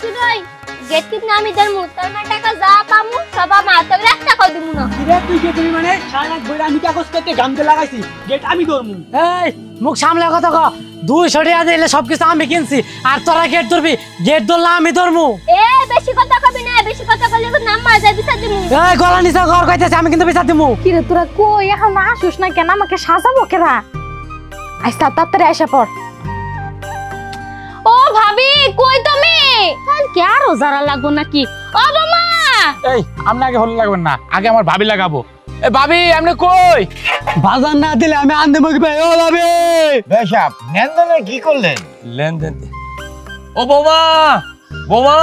শ্বশুর ভাই গেট কিনে আমি ধরমু তোর মা টাকা যা পামু সব আমার তো 1 টাকাও দিমু না কিরে তুই কে তুমি মানে সারা বইরা আমি কাগজ করতে গামতে লাগাইছি গেট আমি ধরমু এই মুখ সামলে কথা ক 200 টাকা দিলে সবকিছু আমি কিনছি আর তোরা গেট ধরবি গেট ধরলে আমি ধরমু এ বেশি কথা কবি না বেশি কথা কইলে তো নাম মার যায় বিচার দিমু এই গলা নিচে ঘর কইতেছে আমি কিন্তু বিচার দিমু কিরে তোরা কই এখন আসুস না কেন আমাকে সাজাবো কেরা আইসা তাড়াতাড়ি আইসা পড় ও ভাবি কই তুমি কাল কি আরো যারা লাগবো নাকি ও বাবা এই আপনাকে হল লাগবেন না আগে আমার ভাবি লাগাবো এ ভাবি আপনি কই বাজার না দিলে আমি আনতে মুখ ভাই ও ভাবি বেশাব লেনদেনে কি করলেন? লেনদেন ও বৌমা বৌমা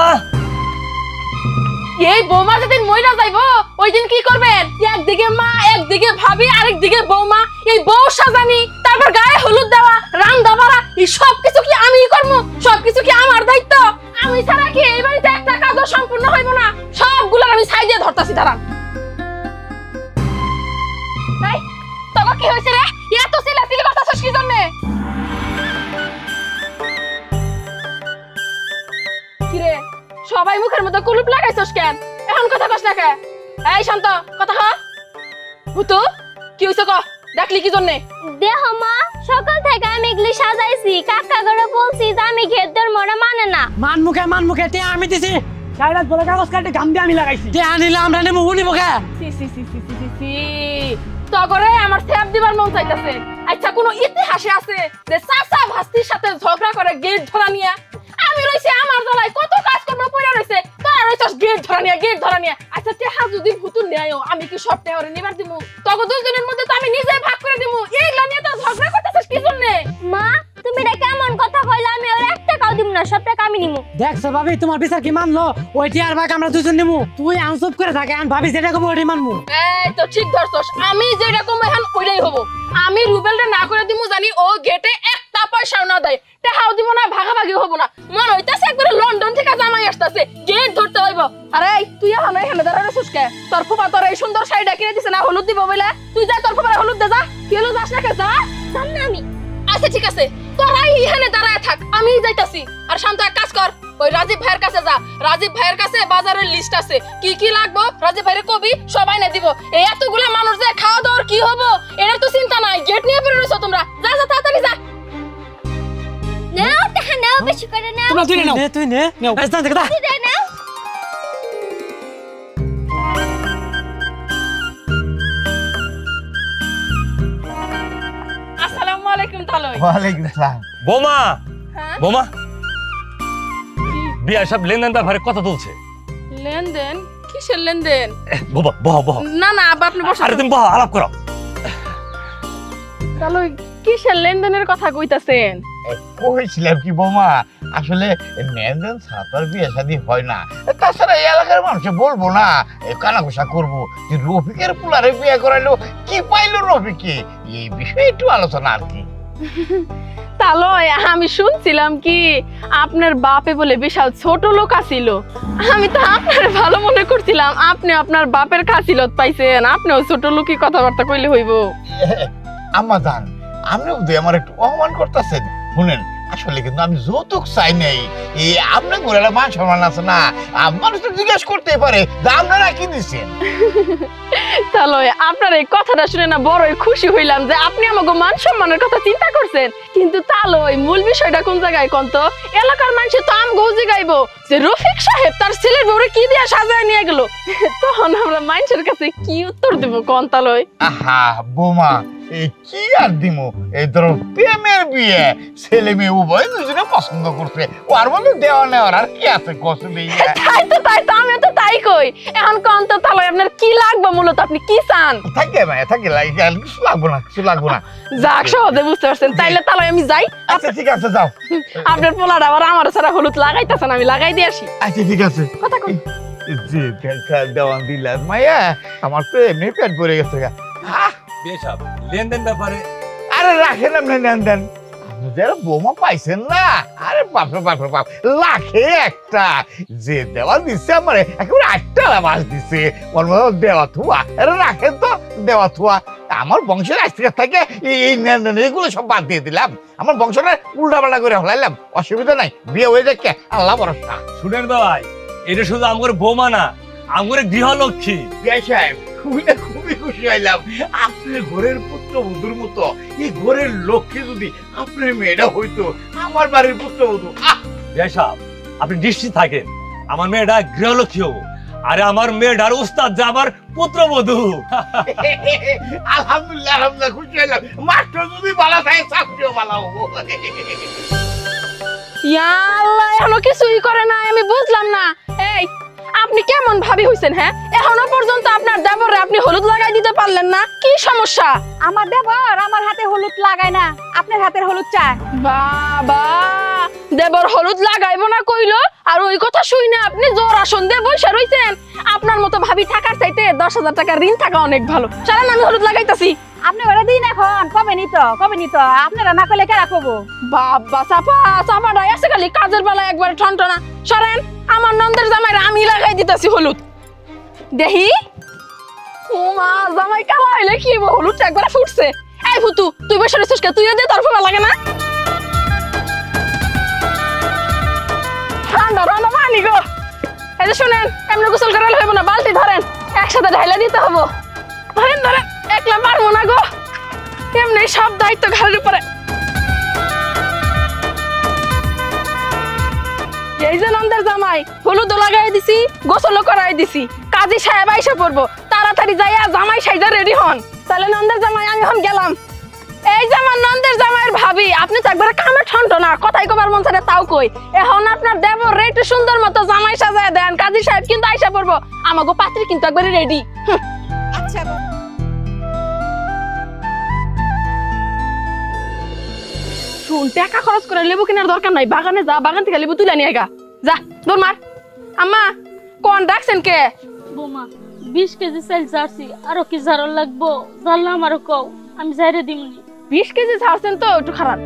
এই বৌমা যেদিন মইরা যাইবো ওই দিন কি করবেন একদিকে মা একদিকে ভাবি আরেকদিকে বৌমা এই বউ সাজানি তারপর গায়ে হলুদ দেওয়া রান্না বাড়া এই সব কিছু কি আমিই করব সবকিছু কি আমার দায়িত্ব আমি ছাড়া কি এই বাড়িতে একটা কাজও সম্পূর্ণ হইব না সবগুলো আমি ছাই দিয়ে ধরতাছি দাঁড়ান এই তোকে কি হইছে রে এত চিল্লাচিল্লি করতাছস কি জন্য কি রে সবাই মুখের মধ্যে কুলুপ লাগাইছস কেন এখন কথা কস না কে এই শান্ত কথা হ ভূতু কি হইছে ক ডাকলি কি জন্য দেহ মা সকাল থেকে আমি এগুলি সাজাইছি কাকা করে বলছি যে আমি গেট ধরমু ওরা মানে না মান মুখে তে আমি দিছি সারা বড় কাগজ কাটে গাম দিয়ে আমি লাগাইছি তে আনিলে আমরা নেমু উনি মুখে সি সি সি সি সি সি তো করে আমার সেব দিবার মন চাইতাছে আচ্ছা কোন ইতিহাসে আছে যে চাচা ভাস্তির সাথে ঝগড়া করে গেট ধরা নিয়া আমি রইছি আমার জ্বালায় কত কাজ করব পড়ে রইছে তোরা রইছস গেট ধরা নিয়া আচ্ছা টেহা যদি ভুতুর নেয়ও আমি কি সব টেহরে নিবার দিমু তগো দুজনের মধ্যে তো আমি নিজেই ভাগ করে দিমু এইগুলা নিয়ে তো ঝগড়া করতেছস কি জন্য মা তুমি এটা কেমন কথা কইলা আমি ওর 1 টাকাও দিমু না সব টাকা আমি নিমু দেখছ ভাবি তোমার বিচার কি মানলো ওইটি আর ভাগ আমরা দুজন নেমু তুই আনসব করে থাকে আমি ভাবি যেটা কব ওইটি মানমু এই তো ঠিক ধরছস আমি যেরকম এখন ওইটাই হব আমি রুবেলটা না করে দিমু জানি ও গেটে একটা পয়সাও না দেয় টাকাও দিব না ভাগাভাগি হব না মন হইতাছে একবারে লন্ডন থেকে জামাই আসতাছে গেট ধরতে হইব আরে তুই এখন এখানে দাঁড়াছিস কে তোর ফুপা তোর এই সুন্দর শাড়িটা কিনে দিছে না হলুদ দিব বলে তুই যা তোর ফুপারে হলুদ দে যা কি হলুদ যাস না কে যা জান না আমি আচ্ছা ঠিক আছে তোরাই এখানে দাঁড়ায় থাক আমি যাইতাছি আর শান্ত এক কাজ কর ওই রাজীব ভাইয়ের কাছে যা রাজীব ভাইয়ের কাছে বাজারের লিস্ট আছে কি কি লাগবে রাজীব ভাইরে কবি সবাই না দিব এই এতগুলা মানুষ যে খাওয়া দাওয়ার কি হবে এর তো চিন্তা নাই গেট নিয়ে পড়ে রইছো তোমরা যা যা তাড়াতাড়ি যা নাও টাকা নাও বেশি করে নাও তোমরা তুই নাও তুই নে আস্তে কথা তুই নাও আসসালামু আলাইকুম তালই ওয়ালাইকুম আসসালাম। বৌমা হ্যাঁ বৌমা বিয়া সব লেনদেন ব্যাপারে কথা তুলছে লেনদেন কিসের লেনদেন বাবা বহ বহ না না আব্বা আপনি বসুন আরে তুমি বহ আলাপ করো তালই কিসের লেনদেনের কথা কইতাছেন কইছিলাম কি বৌমা আসলে লেনদেন ছাড়া তো আর বিয়ে শাদী হয় না তাছাড়া এই এলাকার মানুষে বলবো না কানাঘুষা করবো যে রফিকের পোলারে বিয়ে করাইলো কি পাইলো রফিকে এই বিষয়ে একটু আলোচনা আর কি তালয় আমি শুনছিলাম কি আপনার বাপে বলে বিশাল ছোট লোক আছিল আমি তো আপনার ভালো মনে করছিলাম আপনি আপনার বাপের খাসিলত পাইছেন আপনিও ছোট লোকই কথাবার্তা কইলে হইব আম্মা জান আপনি বুঝি আমার একটু অপমান করতেছেন শুনেন আসলে কিন্তু আমি যৌতুক চাই নাই এই আপনার ঘরে মান সম্মান আছে না মানুষ তো জিজ্ঞেস করতেই পারে যে আপনারা কি দিচ্ছেন তালয় আপনার এই কথাটা শুনে না বড়ই খুশি হইলাম যে আপনি আমাকে মান সম্মানের কথা চিন্তা করছেন কিন্তু তালয় মূল বিষয়টা কোন জায়গায় কোন তো এলাকার মানুষ তো আম গৌজি গাইবো যে রফিক সাহেব তার ছেলের বউরে কি দিয়ে সাজায় নিয়ে গেল তখন আমরা মানুষের কাছে কি উত্তর দেব কোন তালয় আহা বোমা এই কি আর দিমু এই ধরো প্রেমের বিয়ে ছেলে মেয়ে উভয় দুজনে পছন্দ করছে ও আর মধ্যে দেওয়া নেওয়ার আর কি আছে কষ্ট দিয়ে তাই তো আমিও তো তাই কই এখন কোন তো তালয় আপনার কি লাগবে মূলত আপনি কি চান থাকে ভাই থাকে লাগে কিছু লাগবো না যাক সহজে বুঝতে পারছেন তাইলে তালয় আমি যাই আচ্ছা ঠিক আছে যাও আপনার পোলাটা আবার আমার ছাড়া হলুদ লাগাইতেছেন আমি লাগাই দিয়ে আসি আচ্ছা ঠিক আছে কথা কই যে দেখা দেওয়ান দিলাম মাইয়া আমার তো এমনি পেট ভরে গেছে বিয়া সব লেনদেন ব্যাপারে আরে রাখেন আপনি লেনদেন আপনি যারা বোমা পাইছেন না আরে বাপরে বাপ লাখে একটা যে দেওয়া দিচ্ছে আমার একেবারে 8টা মাছ দিচ্ছে ওর মধ্যে দেওয়া থুয়া আরে রাখেন তো দেওয়া থুয়া আমার বংশের আস্তিকার থেকে এই এগুলো সব বাদ দিয়ে দিলাম, আমার বংশটা উল্টাপাল্টা করে হলাইলাম, অসুবিধা নাই, বিয়ে হয়ে যাচ্ছে আল্লাহ ভরসা। শুনেন ভাই, এটা শুধু আমার বৌমা না, আমার গৃহলক্ষ্মী। সাহেব খুবই খুশি হইলাম, আপনার ঘরের পুত্রবধূর মতো এই ঘরের লক্ষ্মী যদি আপনার মেয়েটা হইতো, আমার বাড়ির পুত্রবধূ। সাহেব আপনি নিশ্চিত থাকেন, আমার মেয়েটা গৃহলক্ষ্মী হবো, আরে আমার মেয়েটার উস্তাদ যে আমার পুত্রবধূ। আলহামদুলিল্লাহ আলহামদুলিল্লাহ, খুশি হইলাম, মাত্র যদি ভালো থাকে চাকরিও ভালো হবো। ইয়া আল্লাহ, এখনো কিছুই করে না, আমি বুঝলাম না। এই আপনি কেমন ভাবি হইছেন? হ্যাঁ, এখনো পর্যন্ত আপনার দেবরে আপনি হলুদ লাগাই দিতে পারলেন না, কি সমস্যা? আমার দেবর আমার হাতে হলুদ লাগায় না, আপনার হাতের হলুদ চায়। বাবা, দেবর হলুদ লাগাইবো না কইলো, আর ওই কথা শুই না আপনি জোর আসন দিয়ে বসে রইছেন। আপনার মতো ভাবি থাকার চাইতে 10,000 টাকা ঋণ থাকা অনেক ভালো। চলেন আমি হলুদ লাগাইতাছি। আপনি ওরা দিন এখন, কবে নিত আপনারা না করলে কে রাখবো? বাবা চাপা আছে খালি কাজের বেলা একবার ঠনঠনা। সরেন, আমার নন্দের জামাই আমি লাগাই দিতেছি হলুদ। দেখি মা জামাই কালা হইলে কি হলুদটা একবার ফুটছে। এই ফুতু, তুই বসে রইছিস কে? তুইও দে, তোর ভালো লাগে না? ঠান্ডা ঠান্ডা পানি গো। এই যে শুনেন, এমনি গোসল করালে হইব না, বালতি ধরেন, একসাথে ঢাইলা দিতে হবো। ধরেন ধরেন, একলা পারবো না গো, এমনি সব দায়িত্ব ঘাড়ের উপরে। এই যে নন্দের জামাই, হলুদ লাগাই দিছি, গোসল করাই দিছি, কাজী সাহেব আইসা পড়বো, তাড়াতাড়ি যাইয়া জামাই সাইজা রেডি হন। তাহলে নন্দের জামাই আমি এখন গেলাম। এই যে আমার নন্দের জামাইয়ের ভাবি, আপনি তো একবারে কামে ঠন্ট না, কথাই কবার মন চায় তাও কই। এখন আপনার দেবর একটু সুন্দর মতো জামাই সাজায় দেন, কাজী সাহেব কিন্তু আইসা পড়বো, আমাগো পাত্রী কিন্তু একবারে রেডি। আচ্ছা শুন, টাকা খরচ করে লেবু কেনার দরকার নাই, বাগানে যা, বাগান থেকে লেবু তুলে নিয়ে গা, যা দৌড় মার। আম্মা কোন ডাকছেন কে? বোমা 20 কেজি চাল চাচ্ছি, আরো কি ঝাড়ন লাগবো? জানলাম আরো কও, আমি যাইরে দিমনি। 20 কেজি ছাড়ছেন তো একটু খারাপ।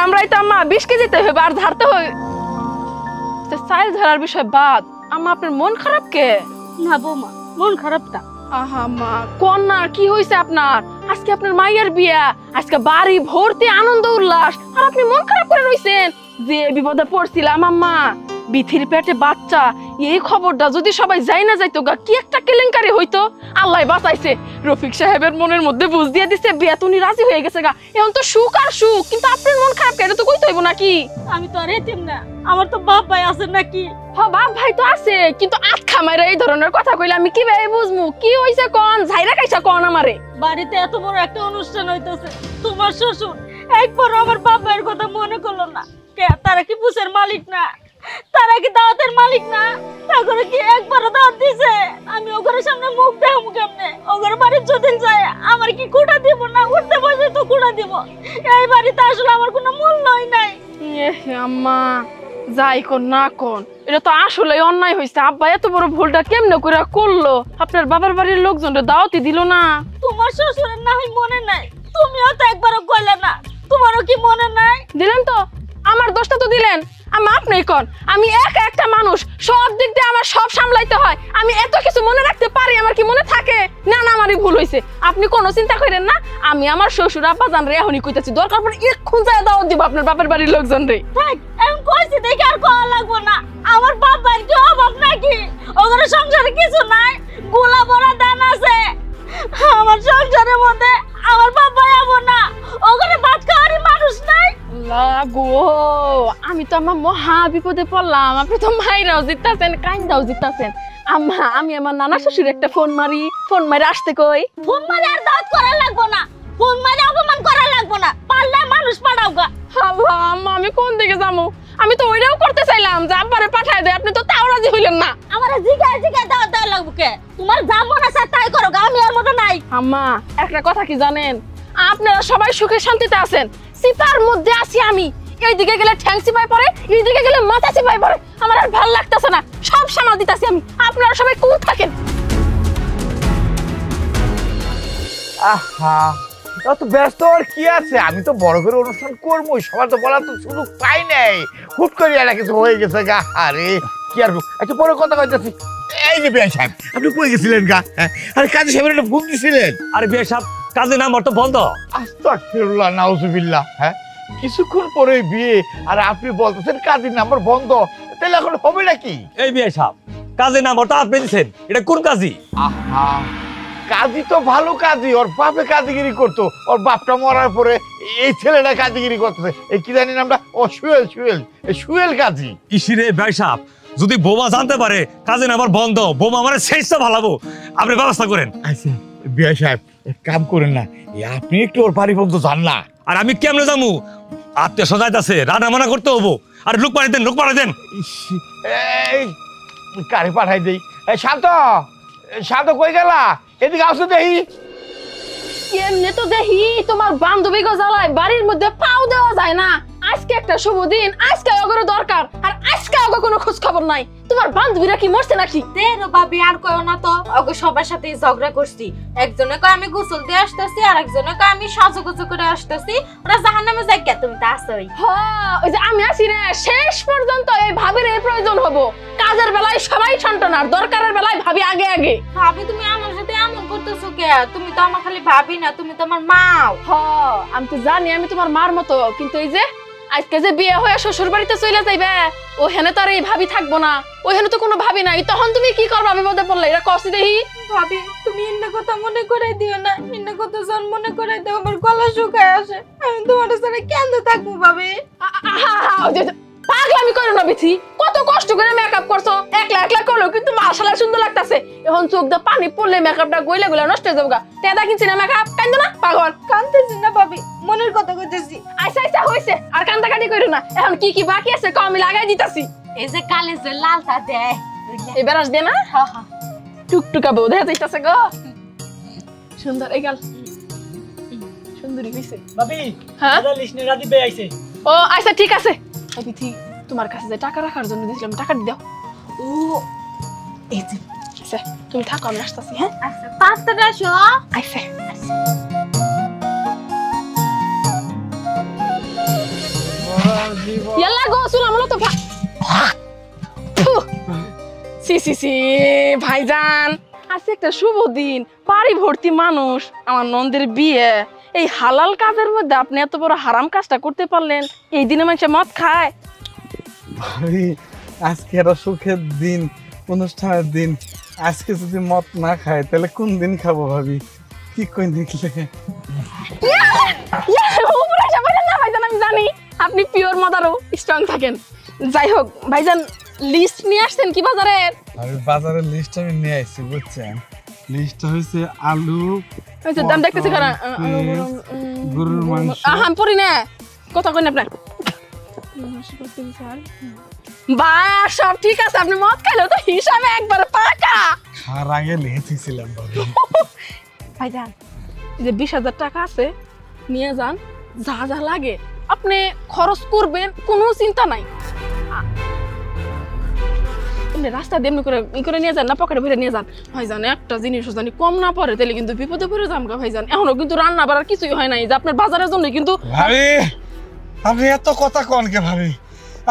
আমরাই তো আম্মা 20 কেজিতে হবে, আর ঝাড়তে হবে। চাল ঝাড়ার বিষয় বাদ, আম্মা আপনার মন খারাপ কে? না বোমা, মন খারাপ না। আহা মা, কোন না কি হয়েছে আপনার? আজকে আপনার মায়ের বিয়া, আজকে বাড়ি ভর্তি আনন্দ উল্লাস, আর আপনি মন খারাপ করে রইছেন। যে বিপদে পড়ছিলাম আম্মা, বিথির পেটে বাচ্চা, এই খবরটা যদি সবাই যাই না যাইতো গা, কি একটা কেলেঙ্কারি হইতো। আল্লাহ বাঁচাইছে, রফিক সাহেবের মনের মধ্যে বুঝ দিয়ে দিছে, বিয়া তো উনি রাজি হয়ে গেছে গা। এখন তো সুখ আর সুখ, কিন্তু আপনার মন খারাপ কেন তো কইতে হইব নাকি? আমি তো আর এতিম না, আমার তো বাপ ভাই আছে নাকি? হ্যাঁ বাপ ভাই তো আছে, কিন্তু আত খামাইরা এই ধরনের কথা কইলে আমি কিভাবে বুঝমু? কি হইছে কোন? ঝাইরা খাইছা কোন আমারে? বাড়িতে এত বড় একটা অনুষ্ঠান হইতেছে, তোমার শ্বশুর একবারও আমার বাপ ভাইয়ের কথা মনে করলো না। কে তারা কি বুঝের মালিক না? তারা কি দাওয়াতের মালিক না? তারপরে কি একবারও দাওয়াত দিছে? আমি ওগরে সামনে মুখ দেখাবো কেমনে? ওগরে বাড়ি যদি যায় আমার কি কুড়া দিব না? উঠতে বসে তো কুড়া দিব। এই বাড়িতে আসলে আমার কোনো মূল্যই নাই। আম্মা যাই কোন না কোন, এটা তো আসলে অন্যায় হয়েছে। আব্বা এত বড় ভুলটা কেমনে করে করলো? আপনার বাবার বাড়ির লোকজনটা দাওয়াতই দিল না। তোমার শ্বশুরের না হয় মনে নাই, তুমিও তো একবারও কইলে না, তোমারও কি মনে নাই? দিলেন তো, আমার দোষটা তো দিলেন। আমি আপনি কোন, আমি একটা মানুষ, সব দিক দিয়ে আমার সব সামলাইতে হয়। আমি এত কিছু মনে রাখতে পারি, আমার কি মনে থাকে? না না, আমারই ভুল হয়েছে। আপনি কোনো চিন্তা করেন না, আমি আমার শ্বশুর আব্বা জান রে এখনই কইতাছি, দরকার পড়ে এক্ষুন যায় দাওয়াত দিব আপনার বাপের বাড়ির লোকজন রে। থাক, এখন কইছি দেখে আর কওয়া লাগবো না। আমার বাপ ভাইয়ের কি অভাব নাকি? ওগুলো সংসারে কিছু নাই, গোলা ভরা দান আছে। আমার সংসারের মধ্যে আমার বাপ ভাই আবো না, ওগুলো ভাত খাওয়ারই মানুষ নাই। লাগো, আমি তো আমার মহা বিপদে পড়লাম। আপনি তো মাইরাও জিতাছেন, কাইন্দাও জিতাছেন। আম্মা, আমি আমার নানা শ্বশুর একটা ফোন মারি আসতে কই। ফোন মারে আর দাওয়াত করা লাগবো না, ফোন মারে অপমান করা লাগবো না, পারলে মানুষ পাঠাও গা। আল্লাহ, আম্মা আমি কোন দিকে যাবো? আমি তো ওইটাও করতে চাইলাম যে আব্বারে পাঠায় দেয়, আপনি তো তাও রাজি হইলেন না। আমার জিগায় দাওয়াত দেওয়া লাগবো কে? তোমার যা মনে আছে তাই করো গা, আমি আর মতো নাই। আম্মা একটা কথা কি জানেন, আপনারা সবাই সুখে শান্তিতে আছেন, সিপার মধ্যে আছি আমি। এইদিকে গেলে ঠ্যাং চিপাই পড়ে, এইদিকে গেলে মাথা চিপাই পড়ে। আমার আর ভালো লাগতেছে না, সব সামাল দিতেছি আমি। আপনারা সবাই কোন থাকেন? আহা, এত ব্যস্ত আর কি আছে? আমি তো বড় করে অনুষ্ঠান করবো, সবার তো বলার তো সুযোগ পাই নাই। হুট করে একটা কিছু হয়ে গেছে গা। আরে কি আর, একটা বড় কথা কইতেছি, এই যে বিয়া সাহেব, আপনি কই গেছিলেন গা? আরে কাজী সাহেবের একটা ফোন দিছিলেন। আরে বিয়ে সাহেব, কাজে নাম্বার তো বন্ধ। আস্তাগফিরুল্লাহ, নাউজুবিল্লাহ। হ্যাঁ, কিছুক্ষণ পরে বিয়ে আর আপনি বলতেছেন কাজীর নাম্বার বন্ধ, তাহলে এখন হবে নাকি? এই বিয়ে সাহেব, কাজে নাম্বারটা আপনি দিচ্ছেন, এটা কোন কাজী? আহা, কাজী তো ভালো কাজী, ওর বাপে কাজীগিরি করতো, ওর বাপটা মরার পরে এই ছেলেটা কাজীগিরি করতেছে। এই কি জানি নামটা, ও সুয়েল কাজী। ইসিরে বিয়ে সাহেব, যদি বোমা জানতে পারে কাজে নাম্বার বন্ধ, বোমা আমার শেষটা ভালাবো, আপনি ব্যবস্থা করেন। আচ্ছা বিয়া সাহেব, এক কাম করেন না, আপনি একটু ওর বাড়ি পর্যন্ত যান না। আর আমি কেমনে যাবো? আত্মীয় সজাইত আছে, রান্না মানা করতে হবো। আর লোক পাঠাই দেন। এই কারে পাঠাই দেই। শান্ত কই গেলা? এদিকে আসো দেখি। এমনি তো দেখি তোমার বান্ধবী গো জ্বালায় বাড়ির মধ্যে পাও দেওয়া যায় না। আজকে একটা শুভ দিন, আজকে ওগরে দরকার, আর আজকে ওগো কোনো খোঁজ খবর নাই। তোমার বান্ধবীরা কি মরছে নাকি? তেরো ভাবি আর কয়ও না তো, ওকে সবার সাথে ঝগড়া করছি। একজনে কয় আমি গোসল দিয়ে আসতেছি, আর একজনে কয় আমি সাজুগুজু করে আসতেছি। ওরা জাহান্নামে যাই কে, তুমি তা আসোই। হ্যাঁ, ওই যে আমি আছি রে, শেষ পর্যন্ত এই ভাবির এই প্রয়োজন হবো। কাজের বেলায় সবাই ছন্টন, আর দরকারের বেলায় ভাবি আগে। ভাবি তুমি আমার সাথে এমন করতেছো কে? তুমি তো আমার খালি ভাবি না, তুমি তো আমার মাও। হ্যাঁ, আমি তো জানি আমি তোমার মার মতো, কিন্তু এই যে আজকে যে বিয়ে হয়ে শ্বশুর বাড়িতে চলে যাইবে, ওখানে তো আর এই ভাবি থাকবো না, ওখানে তো কোনো ভাবি নাই। তখন তুমি কি করবে? আমি মধ্যে পড়লে এটা কষ্ট দেখি। ভাবি তুমি এমনি কথা মনে করে দিও না, এমনি কথা যখন মনে করে দিও আমার গলা শুকায় আসে। আমি তোমার সাথে কেন থাকবো ভাবি? পাগলামি করো না বিথি, কত কষ্ট করে মেকআপ করছো, একলা করলো কিন্তু মাশাআল্লাহ সুন্দর লাগতাছে। এখন চোখ দিয়ে পানি পড়লে মেকআপটা গইলে নষ্ট হয়ে যাবে। তেদা কিনছি না মেকআপ, কান্দো না পাগল। কাঁদতেছি না ভাবি, মনের কথা কইতেছি। আচ্ছা হইছে, আর কান্দাকাটি করো না। এখন কি বাকি আছে কম আমি লাগাই দিতাছি। এই যে কালে যে লালটা দেয়, এই বেরাস দে না, টুকটুকা বউ দেখা যাইতাছে গো, সুন্দর। এই গাল সুন্দরী হইছে ভাবি। হ্যাঁ, দাদা লিসনে রাজি বে আইছে। ও আচ্ছা ঠিক আছে। এই বিথি, তোমার কাছে যে টাকা রাখার জন্য দিছিলাম, টাকা দি দাও। ও এই যে আচ্ছা তুমি থাকো, আমি আসতেছি। হ্যাঁ আচ্ছা, তাড়াতাড়ি আসো। আচ্ছা ইয়াল্লা গো, শুনো আমলো তো সি ভাইজান, আজকে একটা শুভ দিন, বাড়ি ভর্তি মানুষ, আমার নন্দের বিয়ে। এই হালাল কাজের মধ্যে আপনি এত বড় হারাম কাজটা করতে পারলেন। এই দিনে মানুষ মদ খায়। ভাবি, আজকে একটা সুখের দিন, অনুষ্ঠানের দিন। আজকে যদি মদ না খায় তাহলে কোন দিন খাবো ভাবি? কি কই দেখলে? আমি জানি আপনি পিওর মদারও স্ট্রং থাকেন। যাই হোক ভাইজান, লিস্ট নিয়ে আসছেন কি বাজারের? আমি বাজারের লিস্ট আমি নিয়ে আসছি, বুঝছেন? লিস্টটা হয়েছে আলু, দাম দেখতেছি গরুর মাংস। আমি পড়ি না, কথা কই না আপনার। বা সব ঠিক আছে, আপনি মদ খাইলেও তো হিসাবে একবারে পাকা। খার আগে লিখেছিলাম ভাবি। ভাইজান, যে 20,000 টাকা আছে, নিয়ে যান, যা যা লাগে আপনি খরচ করবেন, কোনো চিন্তা নাই। রাস্তা দিয়ে এমনি করে নিয়ে যান না, পকেটে ভরে নিয়ে যান। ভাইজান একটা জিনিস জানি কম না পড়ে, তাহলে কিন্তু বিপদে পড়ে যাম গা ভাইজান। এখনো কিন্তু রান্না বাড়ার কিছুই হয় নাই, যে আপনার বাজারের জন্য কিন্তু। ভাবি, আপনি এত কথা কন কে ভাবি?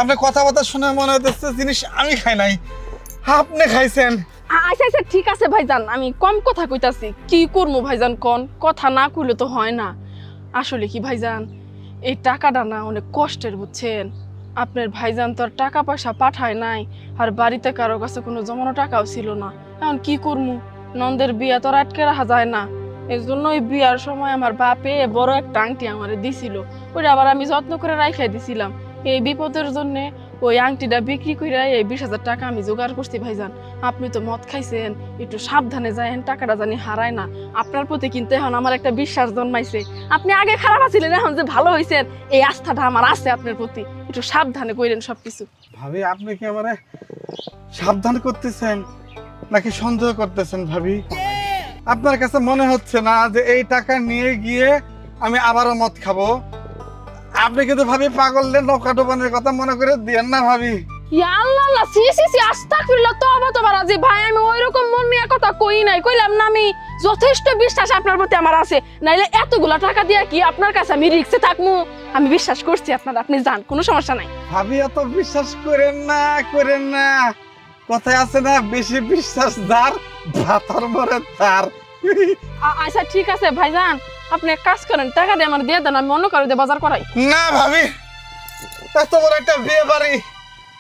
আপনি কথা শুনে মনে হচ্ছে জিনিস আমি খাই নাই, আপনি খাইছেন। আচ্ছা ঠিক আছে ভাইজান, আমি কম কথা কইতাছি, কি করবো ভাইজান কোন? কথা না কইলে তো হয় না। আসলে কি ভাইজান, এই টাকাটা না অনেক কষ্টের, বুঝছেন? আপনার ভাইজান তো আর টাকা পয়সা পাঠায় নাই, আর বাড়িতে কারো কাছে কোনো জমানো টাকাও ছিল না। এখন কি করবো, নন্দের বিয়া তো আর আটকে রাখা যায় না। এই জন্য ওই বিয়ার সময় আমার বাপে বড় একটা আংটি আমারে দিছিল, ওইটা আবার আমি যত্ন করে রাইখাই দিছিলাম। এই বিপদের জন্য ওই আংটিটা বিক্রি করে এই 20,000 টাকা আমি জোগাড় করছি। ভাইজান আপনি তো মদ খাইছেন, একটু সাবধানে যায়েন, টাকাটা জানি হারায় না। আপনার প্রতি কিন্তু এখন আমার একটা বিশ্বাস জন্মাইছে। আপনি আগে খারাপ আছিলেন, এখন যে ভালো হয়েছেন, এই আস্থাটা আমার আছে আপনার প্রতি। একটু সাবধানে কইলেন সবকিছু। ভাবি, আপনি কি আমারে সাবধান করতেছেন নাকি সন্দেহ করতেছেন? ভাবি, আপনার কাছে মনে হচ্ছে না যে এই টাকা নিয়ে গিয়ে আমি আবারও মদ খাবো? আপনি কিন্তু ভাবি পাগলদের নৌকা ডোবানের কথা মনে করে দিয়েন না ভাবি। আল্লাহ, আস্তাগফিরুল্লাহ, তওবা রাজি ভাই, আমি ওইরকম মন নিয়ে কথা কই নাই। কইলাম না আমি যথেষ্ট বিশ্বাস আপনার প্রতি আমার আছে, নাইলে এতগুলা টাকা দিয়া কি আপনার কাছে আমি রিক্সে থাকমু? আমি বিশ্বাস করছি আপনার, আপনি যান, কোনো সমস্যা নাই। ভাবি এত বিশ্বাস করেন না, কথায় আছে না, বেশি বিশ্বাস যার ভাতার মরে তার। আচ্ছা ঠিক আছে ভাইজান, আপনি এক কাজ করেন, টাকা দিয়ে আমার দিয়ে দেন, আমি অন্য কারো দিয়ে বাজার করাই। না ভাবি, এত বড় একটা বিয়ে বাড়ি,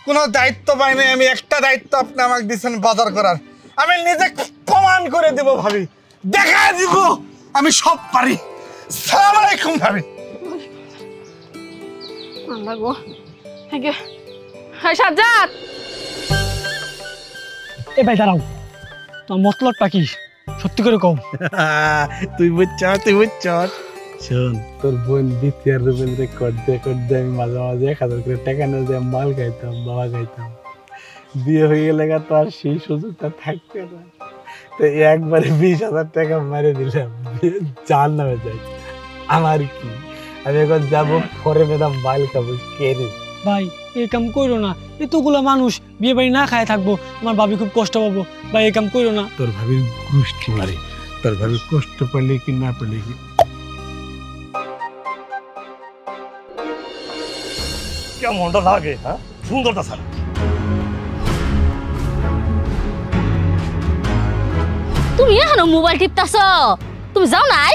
কোনো দায়িত্ব পাই নাই আমি। একটা দায়িত্ব আপনি আমাকে দিচ্ছেন বাজার করার, আমি নিজে প্রমাণ করে দেব ভাবি, দেখা দিব আমি সব পারি। সালাম আলাইকুম ভাবি। আল্লাহ গো, হ্যাঁ সাজ্জাদ। এ ভাই দাঁড়াও, তোমার মতলবটা কি সত্যি করে কম। তুই বুঝছ শোন, তোর বোন দ্বিতীয় রুবেলরে করতে আমি মাঝে মাঝে 1000 করে টাকা না দিয়ে মাল খাইতাম, বাবা খাইতাম। বিয়ে হয়ে গেলে তো আর সেই সুযোগটা থাকবে না, তো একবারে 20,000 টাকা মারে দিলাম, জান নামে যাই। আমার কি, আমি এখন যাবো ফরেনে মাল খাবো, কেরে ভাই এই কাম করো না, এতগুলো মানুষ বিয়ে বাড়ি না খায় থাকবো, আমার ভাবি খুব কষ্ট পাবো। ভাই এই কাম করো না। তোর ভাবির গোষ্ঠী মারে, তোর ভাবি কষ্ট পেলে কি না পেলে কি। কেমনটা লাগে? হ্যাঁ, সুন্দরটা ছাড়া তুমি এখনো মোবাইল টিপতাছ? তুমি যাও নাই?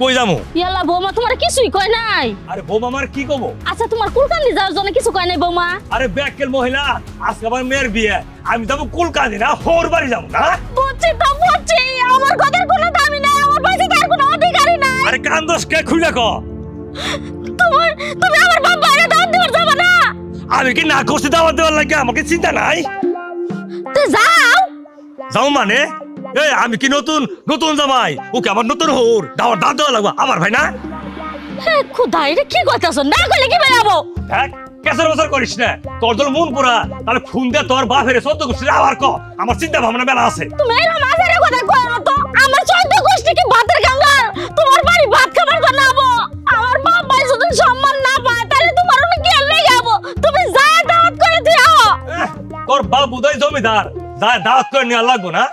কই যামু? ইয়াল্লা বৌমা তোমার কিছুই কয় নাই? আরে বৌমা আমার কি কব? আচ্ছা তোমার কুলকান্দি যাওয়ার জন্য কিছু কয় নাই বৌমা? আরে ব্যাকেল মহিলা, আজকে আমার মেয়ের বিয়ে, আমি যাবো কুলকান্দি না হোর বাড়ি যাবো না। বুঝছি তো বুঝছি, আমার কথার কোনো দামি নাই, আমার পয়সা তার কোনো অধিকারই নাই। আরে কান্দোস কে, খুলে ক। তুমি আমার বাপ বাইরে দাওয়াত দিবার যাবে না? আমি কি না করছি দাওয়াত দেওয়ার লাগে? আমাকে চিন্তা নাই। তো যাও। যাও মানে? এই আমি কি নতুন নতুন জামাই, ওকে আমার নতুন হোর দাওয়াত দেওয়া লাগবে আমার ভাই না? হ্যাঁ খুদাই রে, কি কইতাছ? না কইলে কি বেরাবো? দেখ কেসের বছর করিস না, তোর তোর মন পুরা, তাহলে ফোন দে তোর বাপের 14 গোষ্ঠী আবার ক, আমার চিন্তা ভাবনা মেলা আছে। তুমি এলা মাঝের কথা কই না তো, আমার 14 গোষ্ঠী কি ভাতের কাঙ্গাল? তোমার বাড়ি ভাত খাবার জন্য আবো, আমার বাপ ভাই যদি সম্মান না পায় তাহলে তোমার অনেক কি লেগে যাবো। তুমি যা দাওয়াত করে দিও। তোর বাপ বুধাই জমিদার, যা দাওয়াত করে নিয়ে লাগবো না?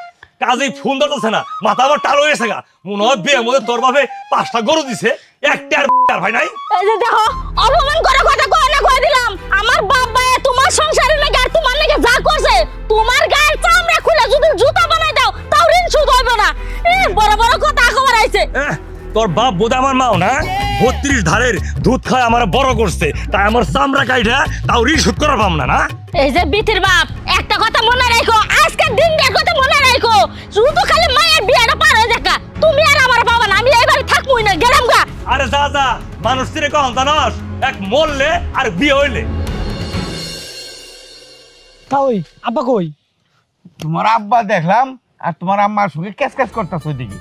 কাজেই ফোন ধরতেছে না, মাথা আমার টাল হয়ে গেছে গা। মনে হয় বিয়ের মধ্যে তোর বাপে 5টা গরু দিছে, একটা আর ভাই নাই। এই যে দেখো, অপমান করে কথা কই না কই দিলাম। আমার বাপ ভাই তোমার সংসারে লাগি আর তোমার লাগি যা করছে, তোমার গায়ের চামড়া খুলে যদি জুতা বানাই দাও তাও ঋণ শোধ হবে না। বড় বড় কথা খবর আইছে। তোর বাপ বোধ আমার মাও না, 32 ধারের দুধ খায় আমার বড় করছে, তাই আমার চামড়া কাইটা তাও ঋণ শোধ করার পাম না। না এই যে বিথির বাপ, একটা কথা মনে রাখো, আজকের দিনটার কথা মনে রাখো, শুধু খালি মায়ের বিয়েটা পার হয়ে যাকা, তুমি আর আমার বাবা না, আমি এইবারে থাকবই না, গেলাম গা। আরে যা যা, মানুষ তিরে কখন জানস, এক মরলে আর বিয়ে হইলে। কই আব্বা কই? তোমার আব্বা দেখলাম আর তোমার আম্মার সঙ্গে ক্যাচ ক্যাচ করতেছ ওইদিকে।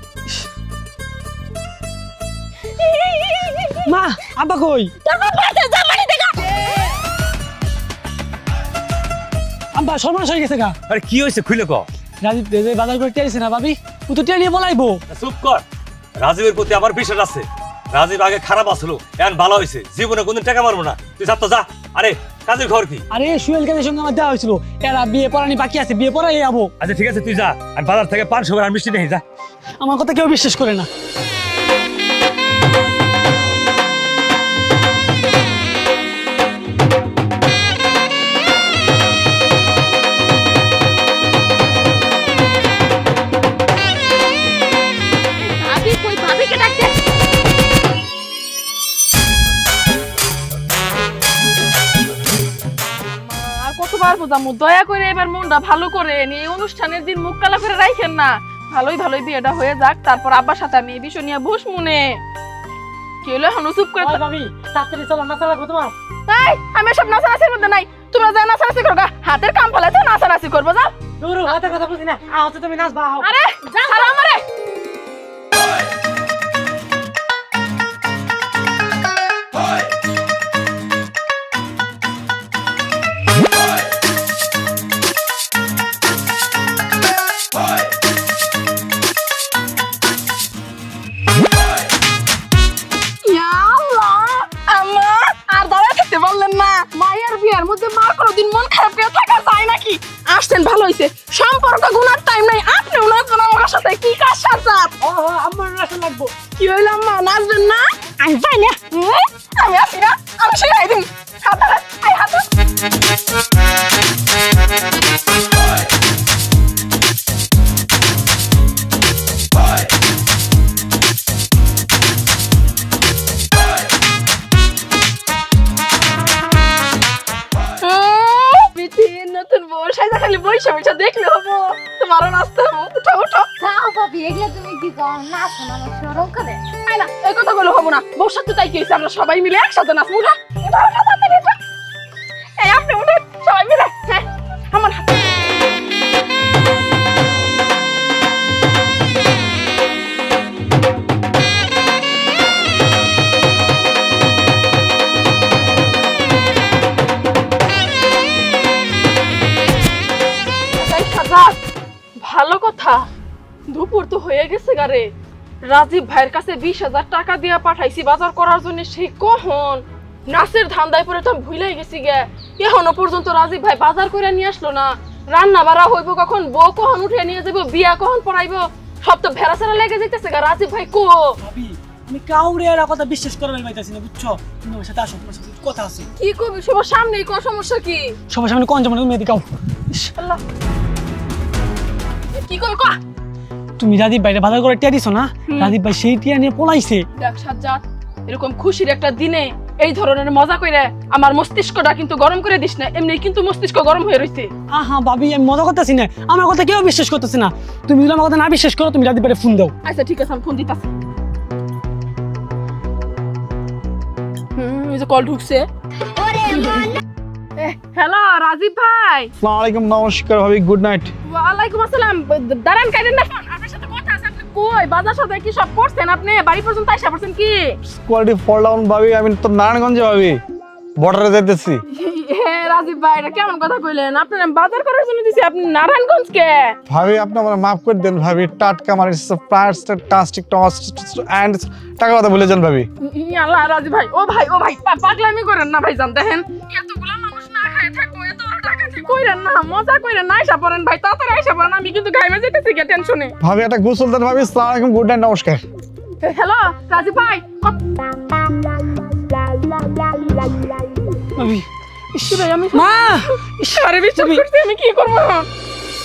মা আব্বা কই? তোর বাবা জামানি দেখা। আব্বা সর্বনাশ হয়ে গেছে গা। আরে কি হইছে খুলে ক। রাজীব যে বাজার করে টেরিছে না ভাবি, ও তো টেরিয়ে বলাইবো। চুপ কর, রাজীবের প্রতি আমার বিশ্বাস আছে। রাজীব আগে খারাপ আসলো, এখন ভালো হয়েছে, জীবনে কোনদিন টাকা মারবো না। তুই যা তো যা। আরে কাজের ঘর কি? আরে সুয়েল কাজের সঙ্গে আমার দেওয়া হয়েছিল, এরা বিয়ে পড়ানি বাকি আছে, বিয়ে পড়াই যাবো। আচ্ছা ঠিক আছে, তুই যা, আমি বাজার থেকে 500 গ্রাম মিষ্টি নিয়ে যা। আমার কথা কেউ বিশ্বাস করে না। ভাবি কই? ভাবিকে ডাকতে। আর কতবার বুঝামু, দয়া করে এবার মনটা ভালো করে এই অনুষ্ঠানের দিন মুখ কালা করে রাখেন না। ভালোই ভালোই বিয়েটা হয়ে যাক, তারপর আব্বার সাথে আমি এই বিষয় নিয়ে বস মনে। কি হলো এখন চুপ করে? ভাবি তাড়াতাড়ি চলো, নাচা লাগবে তোমার। তাই আমি সব নাচানাচির মধ্যে নাই, তোমরা যা নাচানাচি করো, হাতের কাম ফেলাতে নাচানাচি করবো, যাও। নুরু হাতের কথা বুঝি না, হচ্ছে তুমি নাচবা। আরে ছাড়ো আমারে। মায়ের বিয়ের মধ্যে মার কোনোদিন মন খারাপ করে থাকা যায় নাকি? আসছেন ভালো হইছে, সম্পর্ক গুনার টাইম নাই, আপনিও নাচবেন আমার সাথে। কি কাজ সাজাত? আমার নাচা লাগবো। কি হইল আম্মা, নাচবেন না? আমি পাই না। আমি আসি না, আমি শিখাই দিন। হাত ধরে, আই হাত ধরে। হবো, সাইজা খালি বইসা বইসা দেখলে হবো, তোমারও নাচতে হবো। উঠো উঠো। যাও ভাবি, এগুলা তুমি কি কর, নাচ না শরম করে। এই না, এই কথাগুলো হবো না। বউর সাথে তাই কি হয়েছে, আমরা সবাই মিলে একসাথে নাচবো। উঠো উঠো উঠো তাড়াতাড়ি উঠো। এই আপনি উঠেন সবাই মিলে। হ্যাঁ আমার হাতে ভালো কথা। দুপুর তো হয়ে গেছে গারে। রাজীব ভাইয়ের কাছে 20,000 টাকা দিয়া পাঠাইছি বাজার করার জন্য, সেই কখন নাচের ধান্দায় পরে তো আমি ভুলাই গেছি গে। এখনো পর্যন্ত রাজীব ভাই বাজার করে নিয়ে আসলো না। রান্না বাড়া হইব কখন, বউ কখন উঠে নিয়ে যাবো, বিয়া কখন পড়াইবো, সব তো ভেড়াছাড়া লেগে যাইতেছে গা। রাজীব ভাই কো? ভাবি আমি কাউরে আর কথা বিশ্বাস করবে পাইতাছি না, বুঝছো? তুমি আমার সাথে আসো, তোমার সাথে কথা আছে। কি কবি সবার সামনেই কো, সমস্যা কি? সবার সামনে কোন যেমন তুমি এদিকে আও। আল্লাহ কি কই কো? তুমি রাজীব ভাইরে বাজার করে টিয়া দিছো না, রাজীব ভাই সেই টিয়া নিয়ে পলাইছে। দেখ সাজ্জাদ, এরকম খুশির একটা দিনে এই ধরনের মজা কইরা আমার মস্তিষ্কটা কিন্তু গরম করে দিস না। এমনি কিন্তু মস্তিষ্ক গরম হয়ে রইছে। আহা ভাবি আমি মজা করতেছি না, আমার কথা কেউ বিশ্বাস করতেছে না। তুমি যদি আমার কথা না বিশ্বাস করো, তুমি রাজীব ভাইরে ফোন দাও। আচ্ছা ঠিক আছে, আমি ফোন দিতাছি। এই যে কল ঢুকছে। হ্যালো রাজীব ভাই। আসসালামু আলাইকুম। নমস্কার ভাবি, গুড নাইট। ওয়ালাইকুম আসসালাম। দাঁড়ান, কাইদেন না ফোন, আপনার সাথে কথা আছে। আপনি কই বাজার সাথে কি সব করছেন? আপনি বাড়ি পর্যন্ত আইসা পড়ছেন কি? কোয়ালিটি ফল ডাউন ভাবি, আমি তো নারায়ণগঞ্জে ভাবি বর্ডারে যাইতেছি। হ্যাঁ রাজীব ভাই, এটা কেমন কথা কইলেন? আপনারা বাজার করার জন্য দিছি, আপনি নারায়ণগঞ্জ কে? ভাবি আপনি আমার মাফ করে দেন ভাবি, টাটকা আমার প্লাস্ট টাস্টিক টস্ট এন্ড টাকা কথা বলে যান ভাবি। আল্লাহ রাজীব ভাই, ও ভাই পাগলামি করেন না ভাই, জান দেখেন এতগুলা মানুষ না খায় থাকবো, এত টাকা দিয়ে কইরেন না, মজা কইরেন না। আইসা পড়েন ভাই, তাড়াতাড়ি আইসা পড়েন, আমি কিন্তু গাইমে যেতেছি কে টেনশনে। ভাবি একটা গোসল দেন ভাবি। আসসালামু আলাইকুম, গুড নাইট, নমস্কার। হ্যালো রাজীব ভাই। ভাবি আমি মা আরে বিশ্বাস করতে আমি কি করব?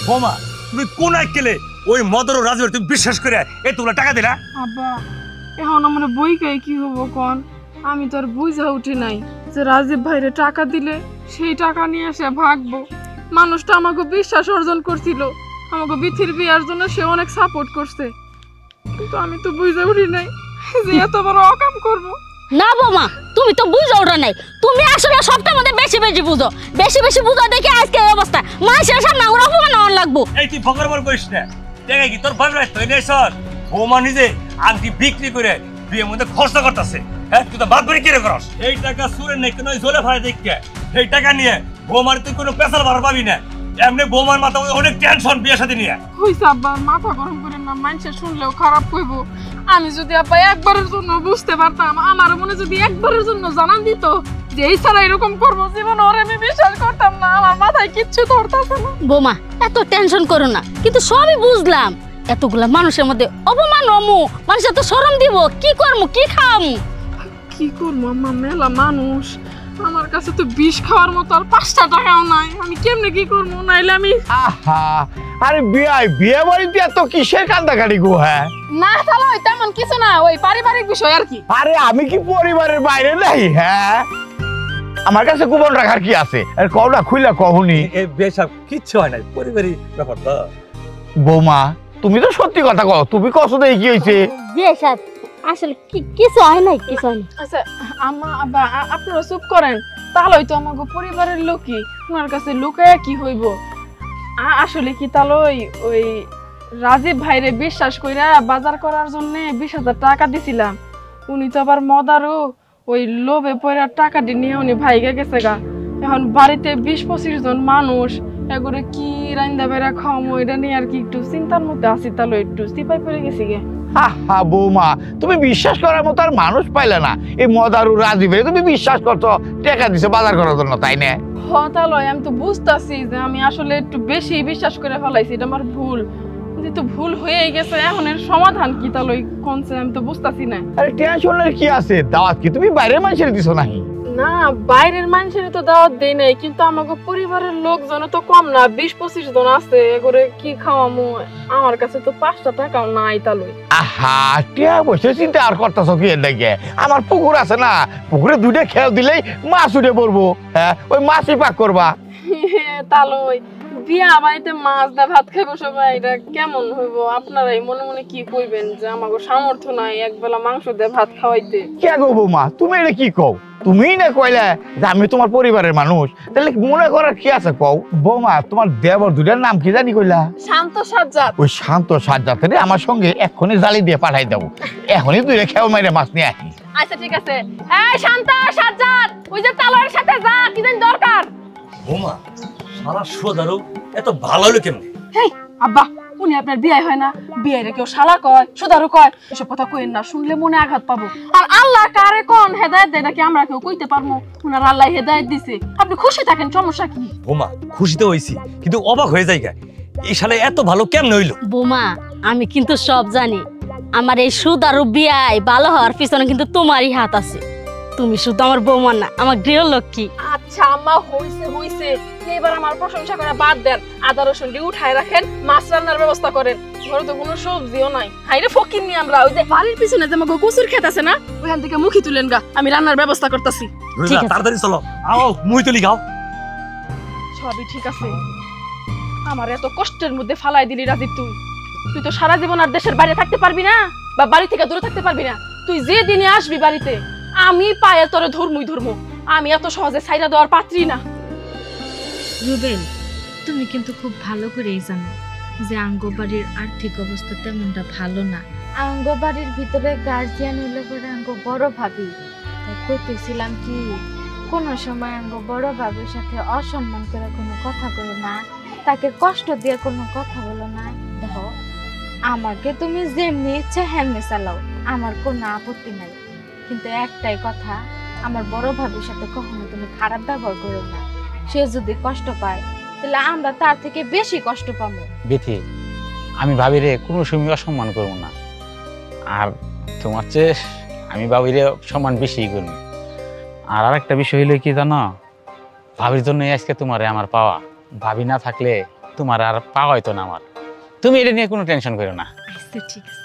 বোমা তুমি কোন আইকেলে ওই মদর রাজীব তুমি বিশ্বাস করে এতগুলো টাকা দিলা? আব্বা এখন আমার বই কে কি হবো কোন? আমি তো আর বুঝা উঠি নাই যে রাজীব ভাইরে টাকা দিলে সেই টাকা নিয়ে এসে ভাগবো। মানুষটা আমাকে বিশ্বাস অর্জন করছিল, আমাকে বিথির বিয়ার জন্য সে অনেক সাপোর্ট করছে, কিন্তু আমি তো বুঝা উঠি নাই যে এত বড় অকাম করবো। না বৌমা, তুমি তো বুঝো ওটা নাই। তুমি আসলে সবটা মধ্যে বেশি বেশি বুঝো, বেশি বেশি বুঝো দেখে আজকে এই অবস্থা। মাসের সামনে আমার অপমান হওয়ার লাগবো। এই তুই ফকর বল করিস না, দেখে কি তোর ভাই ভাই তুই নেই সর। বৌমা নিজে আংটি বিক্রি করে বিয়ের মধ্যে খরচা করতেছে। হ্যাঁ তুই তো বাদ করে কিরে করস? এই টাকা সুরের নেই কেন জলে ফাড়ে দেখে এই টাকা নিয়ে বৌমার তুই কোনো পেশাল ভাড়া পাবি না। এমনি বৌমার মাথা অনেক টেনশন বিয়ের সাথে নিয়ে। হইছে আব্বা, মাথা গরম করেন না, মানুষে শুনলেও খারাপ কইব। আমি যদি আব্বা একবারের জন্য বুঝতে পারতাম, আমার মনে যদি একবারের জন্য জানান দিত যে এই ছাড়া এরকম করবো, জীবন ওরে আমি বিশ্বাস করতাম না। আমার মাথায় কিচ্ছু ধরতেছে না। বৌমা এত টেনশন করো না, কিন্তু সবই বুঝলাম। এতগুলা মানুষের মধ্যে অপমান হমু, মানুষের তো শরম দিব, কি করমু কি খাওয়ামু? কি করবো আম্মা, মেলা মানুষ, আমার কাছে তো বিষ খাওয়ার মতো আর 5টা টাকাও নাই। আমি কেমনে কি করবো? নাইলে আমি আহা আরে বিয়ে বাড়িতে এত কিসের কান্দাকাটি গো? হ্যাঁ না তাহলে তেমন কিছু না, ওই পারিবারিক বিষয় আর কি। আরে আমি কি পরিবারের বাইরে নাই? হ্যাঁ আমার কাছে গোপন রাখার কি আছে? আর কওনা খুইলা কহনি। এই বেশাব কিচ্ছু হয় না, পরিবারই ব্যাপার তো। বৌমা তুমি তো সত্যি কথা কও, তুমি কষ্ট দেই কি হইছে? বেশাব আসলে কিছু হয় নাই, কিছু হয় না। আচ্ছা আম্মা আব্বা আপনারা চুপ করেন, তাহলে তো আমাকে পরিবারের লোকই ওনার কাছে লুকায়া কি হইব? আসলে কি তাহলে ওই রাজীব ভাইরে বিশ্বাস কইরা বাজার করার জন্য 20,000 টাকা দিছিলাম। উনি তো আবার মদারও ওই লোভে পয়রা টাকাটি নিয়ে উনি ভাইগা গেছে গা। এখন বাড়িতে 20-25 জন মানুষ, এগুলো কি রান্দা বেড়া খাওয়ামো, এটা নিয়ে আর কি একটু চিন্তার মধ্যে আছি। তাহলে একটু সিপাই পড়ে গেছি গে। হা বৌমা তুমি বিশ্বাস করার মতো আর মানুষ পাইলে না। এই মদারু রাজীবে তুমি বিশ্বাস করছো, টাকা দিছে বাজার করার জন্য, তাই না? তাহলে আমি তো বুঝতেছি যে আমি আসলে একটু বেশি বিশ্বাস করে ফেলাইছি, এটা আমার ভুল। যেহেতু ভুল হয়ে গেছে, এখন এর সমাধান কি তাহলে কোনছে আমি তো বুঝতেছি না। আরে টেনশনের কি আছে? দাওয়াত কি তুমি বাইরের মানুষের দিছো নাকি? না বাইরের মানুষের তো দাওয়াত দেই নাই, কিন্তু আমাকে পরিবারের লোকজন তো কম না, 20-25 জন আছে। এগুলো কি খাওয়ামু? আমার কাছে তো 5টা টাকাও নাই। তাহলে আহা টিয়া বসে চিন্তা আর করতেছ কি? এর লাগে আমার পুকুর আছে না, পুকুরে 2টা খেয়াল দিলেই মাছ উঠে পড়বো। হ্যাঁ ওই মাছই পাক করবা। তাহলে বিয়া বাড়িতে মাছ দা ভাত খাইবো সবাই, এটা কেমন হইব? আপনারাই মনে মনে কি কইবেন যে আমাকে সামর্থ্য নাই একবেলা মাংস দিয়ে ভাত খাওয়াইতে। কে গো বৌমা, তুমি এটা কি কও? তুমিই না কইলা যে আমি তোমার পরিবারের মানুষ, তাহলে মনে করার কি আছে কও? বৌমা, তোমার দেবর দুটার নাম কি জানি কইলা? শান্ত সাজ্জাদ। ওই শান্ত সাজ্জাদের আমার সঙ্গে এক্ষুনি জালি দিয়ে পাঠাই দাও, এখনই দুই খেও মাইরে মাছ নিয়ে আসি। আচ্ছা ঠিক আছে। এই শান্ত সাজ্জাদ, ওই যে তালয়ের সাথে যা, কি জানি দরকার। বোমা সারা সোদারও এত ভালো হলো কেমনে? হেই আব্বা, উনি আপনার বিয়ে হয় না, বিয়ের কেউ শালা কয়, সুদারু কয়, এসব কথা কইেন না, শুনলে মনে আঘাত পাবো। আর আল্লাহ কারে কোন হেদায়েত দেয় নাকি আমরা কেউ কইতে পারবো? উনার আল্লাহ হেদায়েত দিছে, আপনি খুশি থাকেন, সমস্যা কি? বোমা খুশি তো হইছি, কিন্তু অবাক হয়ে যাই এই শালা এত ভালো কেমনে হইলো? বোমা আমি কিন্তু সব জানি, আমার এই সুদারু বিয়ায় ভালো হওয়ার পিছনে কিন্তু তোমারই হাত আছে। তুমি শুধু আমার বৌমা না, আমার গৃহলক্ষ্মী। আচ্ছা আম্মা, হইছে হইছে, এবার আমার প্রশংসা করা বাদ দেন, আদা রসুন দিয়ে উঠায় রাখেন, মাছ রান্নার ব্যবস্থা করেন। ঘরে তো কোনো সবজিও নাই। হাইরে ফকির নি আমরা, ওই যে বাড়ির পিছনে যে আমাকে কচুর ক্ষেত আছে না, ওইখান থেকে মুখি তুলেন গা, আমি রান্নার ব্যবস্থা করতেছি। তাড়াতাড়ি চলো, আও মুই তুলি গাও। সবই ঠিক আছে, আমার এত কষ্টের মধ্যে ফালাই দিলি রাজীব। তুই তো সারা জীবন আর দেশের বাইরে থাকতে পারবি না, বা বাড়ি থেকে দূরে থাকতে পারবি না। তুই যে দিনে আসবি বাড়িতে, আমি পায়ে তোরে ধর্মই ধর্ম, আমি এত সহজে ছাইরা দেওয়ার পাত্রী না। রুবেল, তুমি কিন্তু খুব ভালো করেই জানো যে আঙ্গবাড়ির আর্থিক অবস্থা তেমনটা ভালো না। আঙ্গবাড়ির ভিতরে গার্জিয়ান হইলে পরে আঙ্গ বড় ভাবি, তাই কইতেছিলাম কি, কোনো সময় আঙ্গ বড় ভাবির সাথে অসম্মান করে কোনো কথা বলো না, তাকে কষ্ট দিয়ে কোনো কথা বলো না। দেখো, আমাকে তুমি যেমনি ইচ্ছে হেমনি চালাও, আমার কোনো আপত্তি নাই, কিন্তু একটাই কথা, আমার বড় ভাবির সাথে কখনো তুমি খারাপ ব্যবহার করো না। সে যদি কষ্ট পায় তাহলে আমরা তার থেকে বেশি কষ্ট পাবো। বিথি, আমি ভাবিরে কোনো সময় অসম্মান করবো না, আর তোমার চেয়ে আমি ভাবিরে সম্মান বেশি করবো। আর আরেকটা বিষয় হইলো কি জানো, ভাবির জন্য আজকে তোমারে আমার পাওয়া, ভাবি না থাকলে তোমার আর পাওয়া হইতো না আমার। তুমি এটা নিয়ে কোনো টেনশন করো না। আচ্ছা ঠিক আছে,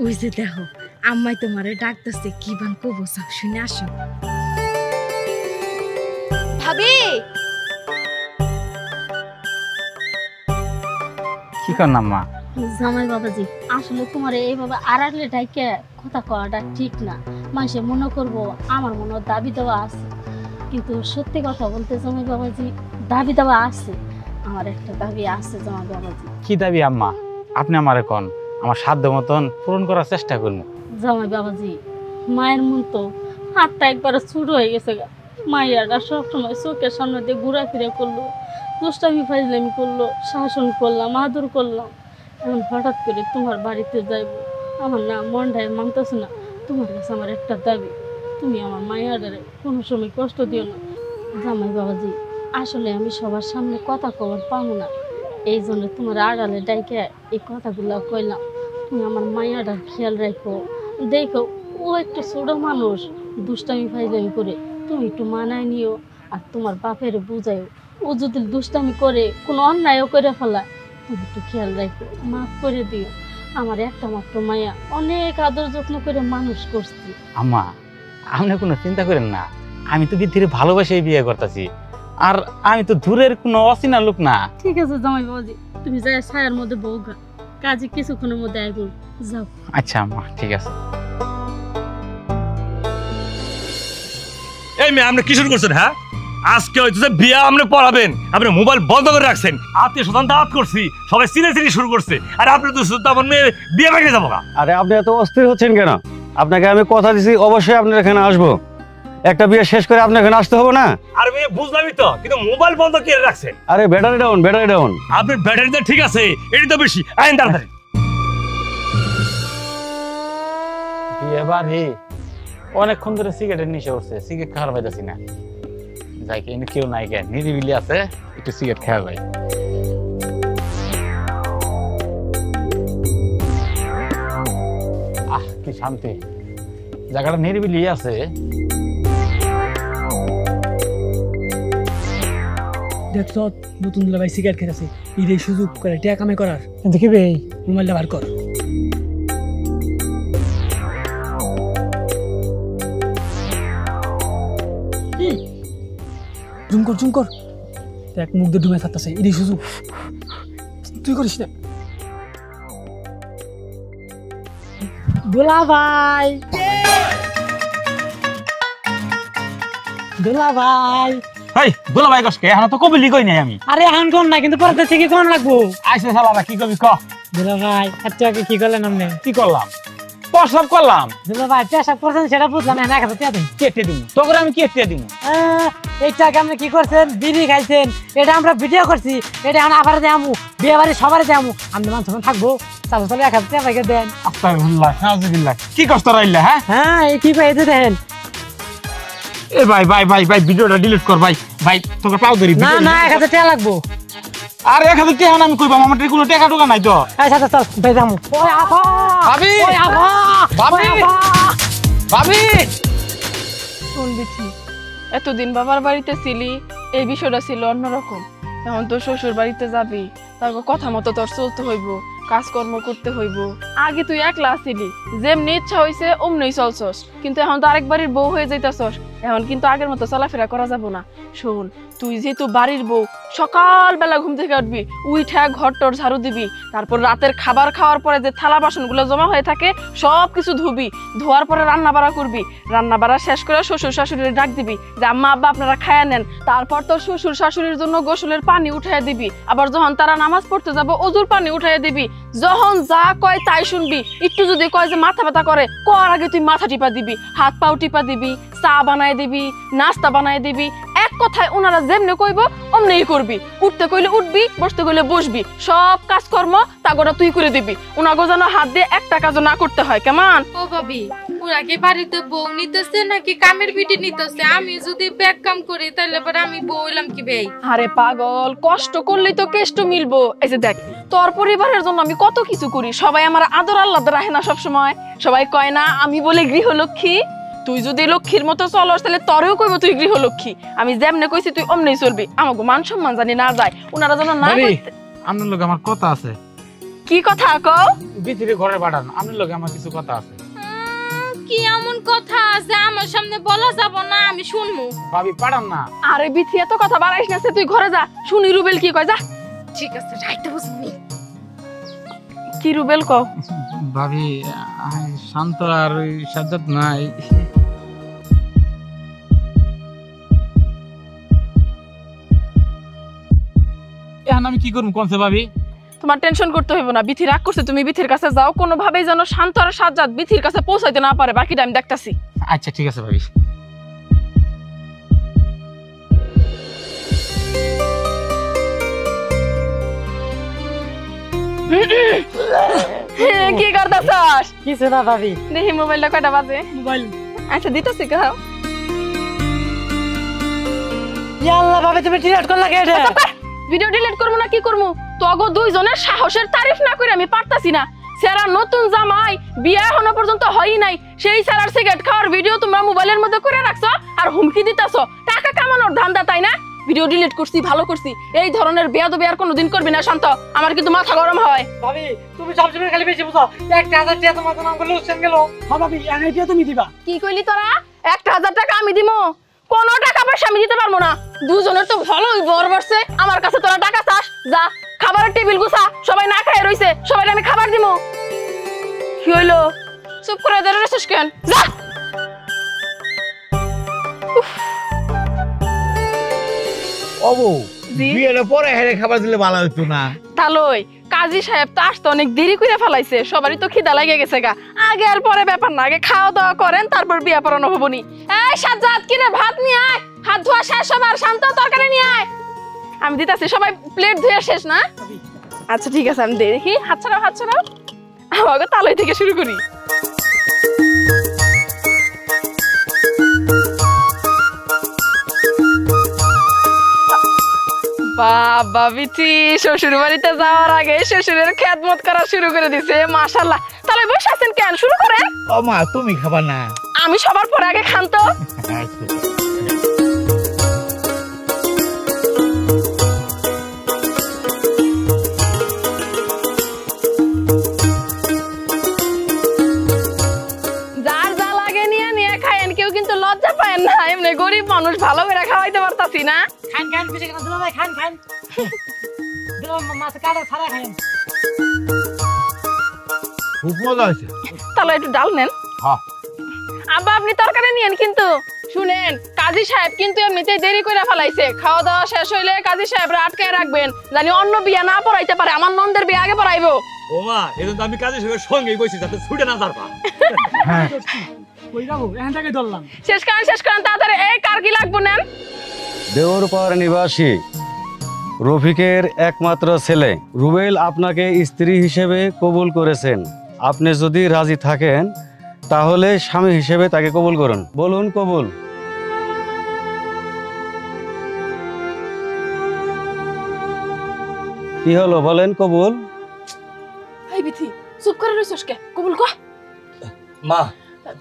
ওই যে দেখো আম্মাই তোমারে ডাকতেছে, কি বান কবো সব শুনে আসো। ভাবি, কি কর না মা? জামাই বাবাজি, আসলে তোমার এইভাবে আড়ালে ডাইকে কথা কওয়াটা ঠিক না। মানুষে মনে করবো আমার মনে দাবি দেওয়া আছে, কিন্তু সত্যি কথা বলতে জামাই বাবাজি, দাবি দেওয়া আছে। আমার একটা দাবি আছে জামাই বাবাজি। কি দাবি আম্মা? আপনি আমারে কোন, আমার সাধ্য মতন পূরণ করার চেষ্টা করুন। জামাই বাবাজি, মায়ের মন তো হাতটা একবারে ছোট হয়ে গেছে। মাইয়াটা সবসময় চোখের সামনে দিয়ে ঘোরাফিরা করলো, দুষ্টামি ফাইজলামি করলো, শাসন করলাম, আদর করলাম। এখন হঠাৎ করে তোমার বাড়িতে যাইব, আমার না মনটায় মানতেছে না। তোমার কাছে আমার একটা দাবি, তুমি আমার মাইয়াটারে কোনো সময় কষ্ট দিও না। জামাই বাবাজি, আসলে আমি সবার সামনে কথা কবার পাবো না, এই জন্য তোমার আড়ালে ডাইকে এই কথাগুলো কইলাম। তুমি আমার মাইয়াটার খেয়াল রাখো, দেখো ও একটু ছোট মানুষ, দুষ্টামি ফাইজলামি করে, তুমি একটু মানায় নিও। আর তোমার বাপের বুঝাইও, ও যদি দুষ্টামি করে কোনো অন্যায়ও করে ফেলায়, তুমি একটু খেয়াল রাখো, মাফ করে দিও। আমার একটা মাত্র মায়া, অনেক আদর যত্ন করে মানুষ করছি। আম্মা, আপনি কোনো চিন্তা করেন না, আমি তো বিধির ভালোবাসাই বিয়ে করতেছি, আর আমি তো দূরের কোনো অচেনা লোক না। ঠিক আছে জামাই বাবাজি, তুমি যাই ছায়ার মধ্যে বউগা, কাজে কিছুক্ষণের মধ্যে আইব, যাও। আচ্ছা আম্মা, ঠিক আছে। এই মেয়ে, আপনি কি শুরু করছেন? হ্যাঁ, আজকে হয়তো বিয়া আপনি পড়াবেন, আপনি মোবাইল বন্ধ করে রাখছেন, আত্মীয় স্বজন দাওয়াত করছি, সবাই চিনে চিনি শুরু করছে, আর আপনি তো শুধু আমার মেয়ে বিয়ে ভেঙে যাবো। আরে আপনি এত অস্থির হচ্ছেন কেন? আপনাকে আমি কথা দিছি অবশ্যই আপনার এখানে আসবো, একটা বিয়ে শেষ করে আপনার এখানে আসতে হবে না? আরে মেয়ে, বুঝলামই তো, কিন্তু মোবাইল বন্ধ করে রাখছেন। আরে ব্যাটারি ডাউন, ব্যাটারি ডাউন। আপনার ব্যাটারিটা ঠিক আছে, এটি তো বেশি। আইন তাড়াতাড়ি। বিয়ে বাড়ি অনেকক্ষণ ধরে সিগারেটের নিশে উঠছে, সিগারেট খাওয়ার পাইতেছি না। যাই কি কেউ নাই, কে নিরিবিলি আছে, একটু সিগারেট খাওয়া যায়। আহ, কি শান্তি, জায়গাটা নিরিবিলি আছে। দেখছ নতুন ভাই সিগারেট খেতেছে, এই সুযোগ করে টিয়া কামাই করার। দেখিবে এই মোবাইলটা বার কর। জুম কর, জুম কর, দেখ মুখ দিয়ে ডুবে থাকতেছে এটি সুযোগ তুই করিস না দুলাভাই দুলাভাই হেই দুলা ভাই কসকে এখন তো কবিলি কই নাই আমি আরে এখন কোন না কিন্তু পরে থেকে কোন লাগবো আইছে শালারা কি কবি ক দুলাভাই আচ্ছা কি করলেন আপনি কি করলাম প্রস্তাব করলাম দুলাভাই পেশাব করছেন সেটা বুঝলাম না 1000 টাকা দিন কেটে দিমু তোকে আমি কেটে দিমু এই টাকা আপনি কি করছেন বিড়ি খাইছেন এটা আমরা ভিডিও করছি এটা এখন আবার দেয়ামু বিয়ে বাড়ি সবার দেয়ামু আমরা মানুষ থাকবো চালু চালু 1000 টাকা দেন আস্তাগফিরুল্লাহ নাউজুবিল্লাহ কি কষ্ট রাইলা হ্যাঁ হ্যাঁ এই কি পাইতে দেন এ ভাই ভাই ভাই ভাই ভিডিওটা ডিলিট কর ভাই ভাই তোকে পাও ধরি না না 1000 টাকা লাগবো আর 1000 টাকা আমি কইবাম আমার কোনো টাকা টুকা নাই তো আচ্ছা চল ভাই যামু ওই আফা ভাবি ওই আফা ভাবি ভাবি শোন বিথি এতদিন বাবার বাড়িতে ছিলি এই বিষয়টা ছিল অন্যরকম এখন তো শ্বশুর বাড়িতে যাবি তারপর কথা মতো তোর চলতে হইব কাজকর্ম করতে হইব আগে তুই একলা ছিলি যেমনি ইচ্ছা হইছে অমনি চলছস কিন্তু এখন তো আরেকবারের বউ হয়ে যাইতাছস এখন কিন্তু আগের মতো চলাফেরা করা যাব না শোন তুই যেহেতু বাড়ির বউ সকালবেলা ঘুম থেকে উঠবি উইঠা ঘর টর ঝাড়ু দিবি তারপর রাতের খাবার খাওয়ার পরে যে থালা বাসনগুলো জমা হয়ে থাকে সব কিছু ধুবি ধোয়ার পরে রান্না বাড়া করবি রান্না বাড়া শেষ করে শ্বশুর শাশুড়ির ডাক দিবি যে আম্মা আব্বা আপনারা খায়া নেন তারপর তোর শ্বশুর শাশুড়ির জন্য গোসলের পানি উঠাইয়া দিবি আবার যখন তারা নামাজ পড়তে যাবো ওজুর পানি উঠাইয়া দিবি যখন যা কয় তাই শুনবি একটু যদি কয় যে মাথা ব্যথা করে কর আগে তুই মাথা টিপা দিবি হাত পাও টিপা দিবি চা বানায় দিবি নাস্তা বানায় দিবি এক কথায় ওনারা যেমনি কইব অমনিই করবি উঠতে কইলে উঠবি বসতে কইলে বসবি সব কাজকর্ম তাগোটা তুই করে দিবি ওনাগো যেন হাত দিয়ে একটা কাজও না করতে হয় কেমন ও ভাবি ওরা কি বাড়িতে বউ নিতেছে নাকি কামের বিটি নিতেছে আমি যদি ব্যাগ কাম করি তাহলে পরে আমি বউ হইলাম কি ভাই আরে পাগল কষ্ট করলেই তো কেষ্ট মিলবো এই যে দেখ তোর পরিবারের জন্য আমি কত কিছু করি সবাই আমার আদর আল্লাহ রাখে না সবসময় সবাই কয় না আমি বলে গৃহলক্ষ্মী তুই যদি লক্ষ্মীর মতো চলস তাহলে তোরেও কইব তুই গৃহলক্ষ্মী আমি যেমনে কইছি তুই অমনি চলবি আমাকে মান সম্মান জানি না যায় ওনারা যেন না কইতে আপনার লগে আমার কথা আছে কি কথা কও ভিতরে ঘরে পাঠান আপনার লগে আমার কিছু কথা আছে কি এমন কথা আছে আমার সামনে বলা যাব না আমি শুনমু ভাবি পাঠান না আরে বিথি এত কথা বাড়াইস না তুই ঘরে যা শুনি রুবেল কি কয় যা ঠিক আছে রাইতে বুঝবি কি রুবেল কও ভাবি শান্ত আর সাজ্জাদ নাই এখন আমি কি করব কোনছে ভাবি তোমার টেনশন করতে হইব না বিথি রাগ করছে তুমি বিথির কাছে যাও কোনো ভাবেই যেন শান্ত আর সাজ্জাদ বিথির কাছে পৌঁছাইতে না পারে বাকিটা আমি দেখতাছি আচ্ছা ঠিক আছে ভাবি কি করতাছস কিছু না ভাবি দেখি মোবাইলটা কয়টা বাজে মোবাইল আচ্ছা দিতেছি কাও ইয়াল্লাহ ভাবি তুমি ডিলিট করলা কেডে ভিডিও ডিলিট করব না কি করব তোগো দুইজনের সাহসের তারিফ না করে আমি পারতাছি না সেরা নতুন জামাই বিয়ে এখনো পর্যন্ত হয়ই নাই সেই সারার সিগারেট খাওয়ার ভিডিও তোমরা মোবাইলের মধ্যে করে রাখছো আর হুমকি দিতাছো টাকা কামানোর ধান্দা তাই না ভিডিও ডিলিট করছি ভালো করছি এই ধরনের বেয়াদবি আর কোনোদিন করবি না শান্ত আমার কিন্তু মাথা গরম হয় ভাবি তুমি সবসময় খালি বেশি বুঝো 1000 টাকা তোমার নাম করে লুসেন গেল হ্যাঁ ভাবি এনে তুমি দিবা কি কইলি তোরা 1000 টাকা আমি দিমু কোনো টাকা পয়সা আমি দিতে পারবো না দুজনের তো ভালোই বর বসছে আমার কাছে তোরা টাকা চাস যা খাবারের টেবিল গুছা সবাই না খায় রইছে সবাই আমি খাবার দিমু কি হইলো চুপ করে দাঁড়িয়ে রইছিস কেন যা ওবো বিয়ের পরে হেরে খাবার দিলে ভালো হতো না তালই কাজী সাহেব তো আসতে অনেক দেরি করে ফেলাইছে সবারই তো খিদা লাগে গেছে গা আগে আর পরে ব্যাপার না আগে খাওয়া দাওয়া করেন তারপর বিয়ে পড়ানো হবনি এই সাজ্জাদ কিরে ভাত নিয়ে আয় হাত ধোয়া শেষ সবার শান্ত তরকারি নিয়ে আয় আমি দিতাছি সবাই প্লেট ধুয়ে শেষ না আচ্ছা ঠিক আছে আমি দেখি হাত ছাড়াও আমাকে তালই থেকে শুরু করি বাবা বিথি শ্বশুর বাড়িতে যাওয়ার আগে শ্বশুরের খেদমত করা শুরু করে দিছে মাশাআল্লাহ তাহলে বসে আছেন কেন শুরু করেন ও মা তুমি খাবা না আমি সবার পরে আগে খান তো যার যা লাগে নিয়ে খায়েন কেউ কিন্তু লজ্জা পায় না এমনি গরিব মানুষ ভালো করে খাওয়াইতে পারতাছি না খান খান দুলা ভাই খান খান দুলা মাছ কাটা ছাড়া খান খুব মজা হয়েছে। তাহলে একটু ডাল নেন। হ্যাঁ আব্বা আপনি তরকারি নিয়েন, কিন্তু শুনেন কাজী সাহেব কিন্তু এমনিতেই দেরি করে ফেলাইছে। খাওয়া দাওয়া শেষ হইলে কাজী সাহেবরা আটকায় রাখবেন, জানি অন্য বিয়া না পড়াইতে পারে। আমার নন্দের বিয়ে আগে পড়াইবো। ওমা এজন্য আমি কাজের সঙ্গেই বসি যাতে ছুটে না যাবা। কই যাবো এখান থেকে ধরলাম। শেষ করেন তাড়াতাড়ি। এই কার কি লাগবো নেন। দেওরপাড় নিবাসী রফিকের একমাত্র ছেলে রুবেল আপনাকে স্ত্রী হিসেবে কবুল করেছেন। আপনি যদি রাজি থাকেন তাহলে স্বামী হিসেবে তাকে কবুল করুন। বলুন কবুল। কি হলো বলেন কবুল। এই বিথি চুপ করে রইছস কে? কবুল কর। মা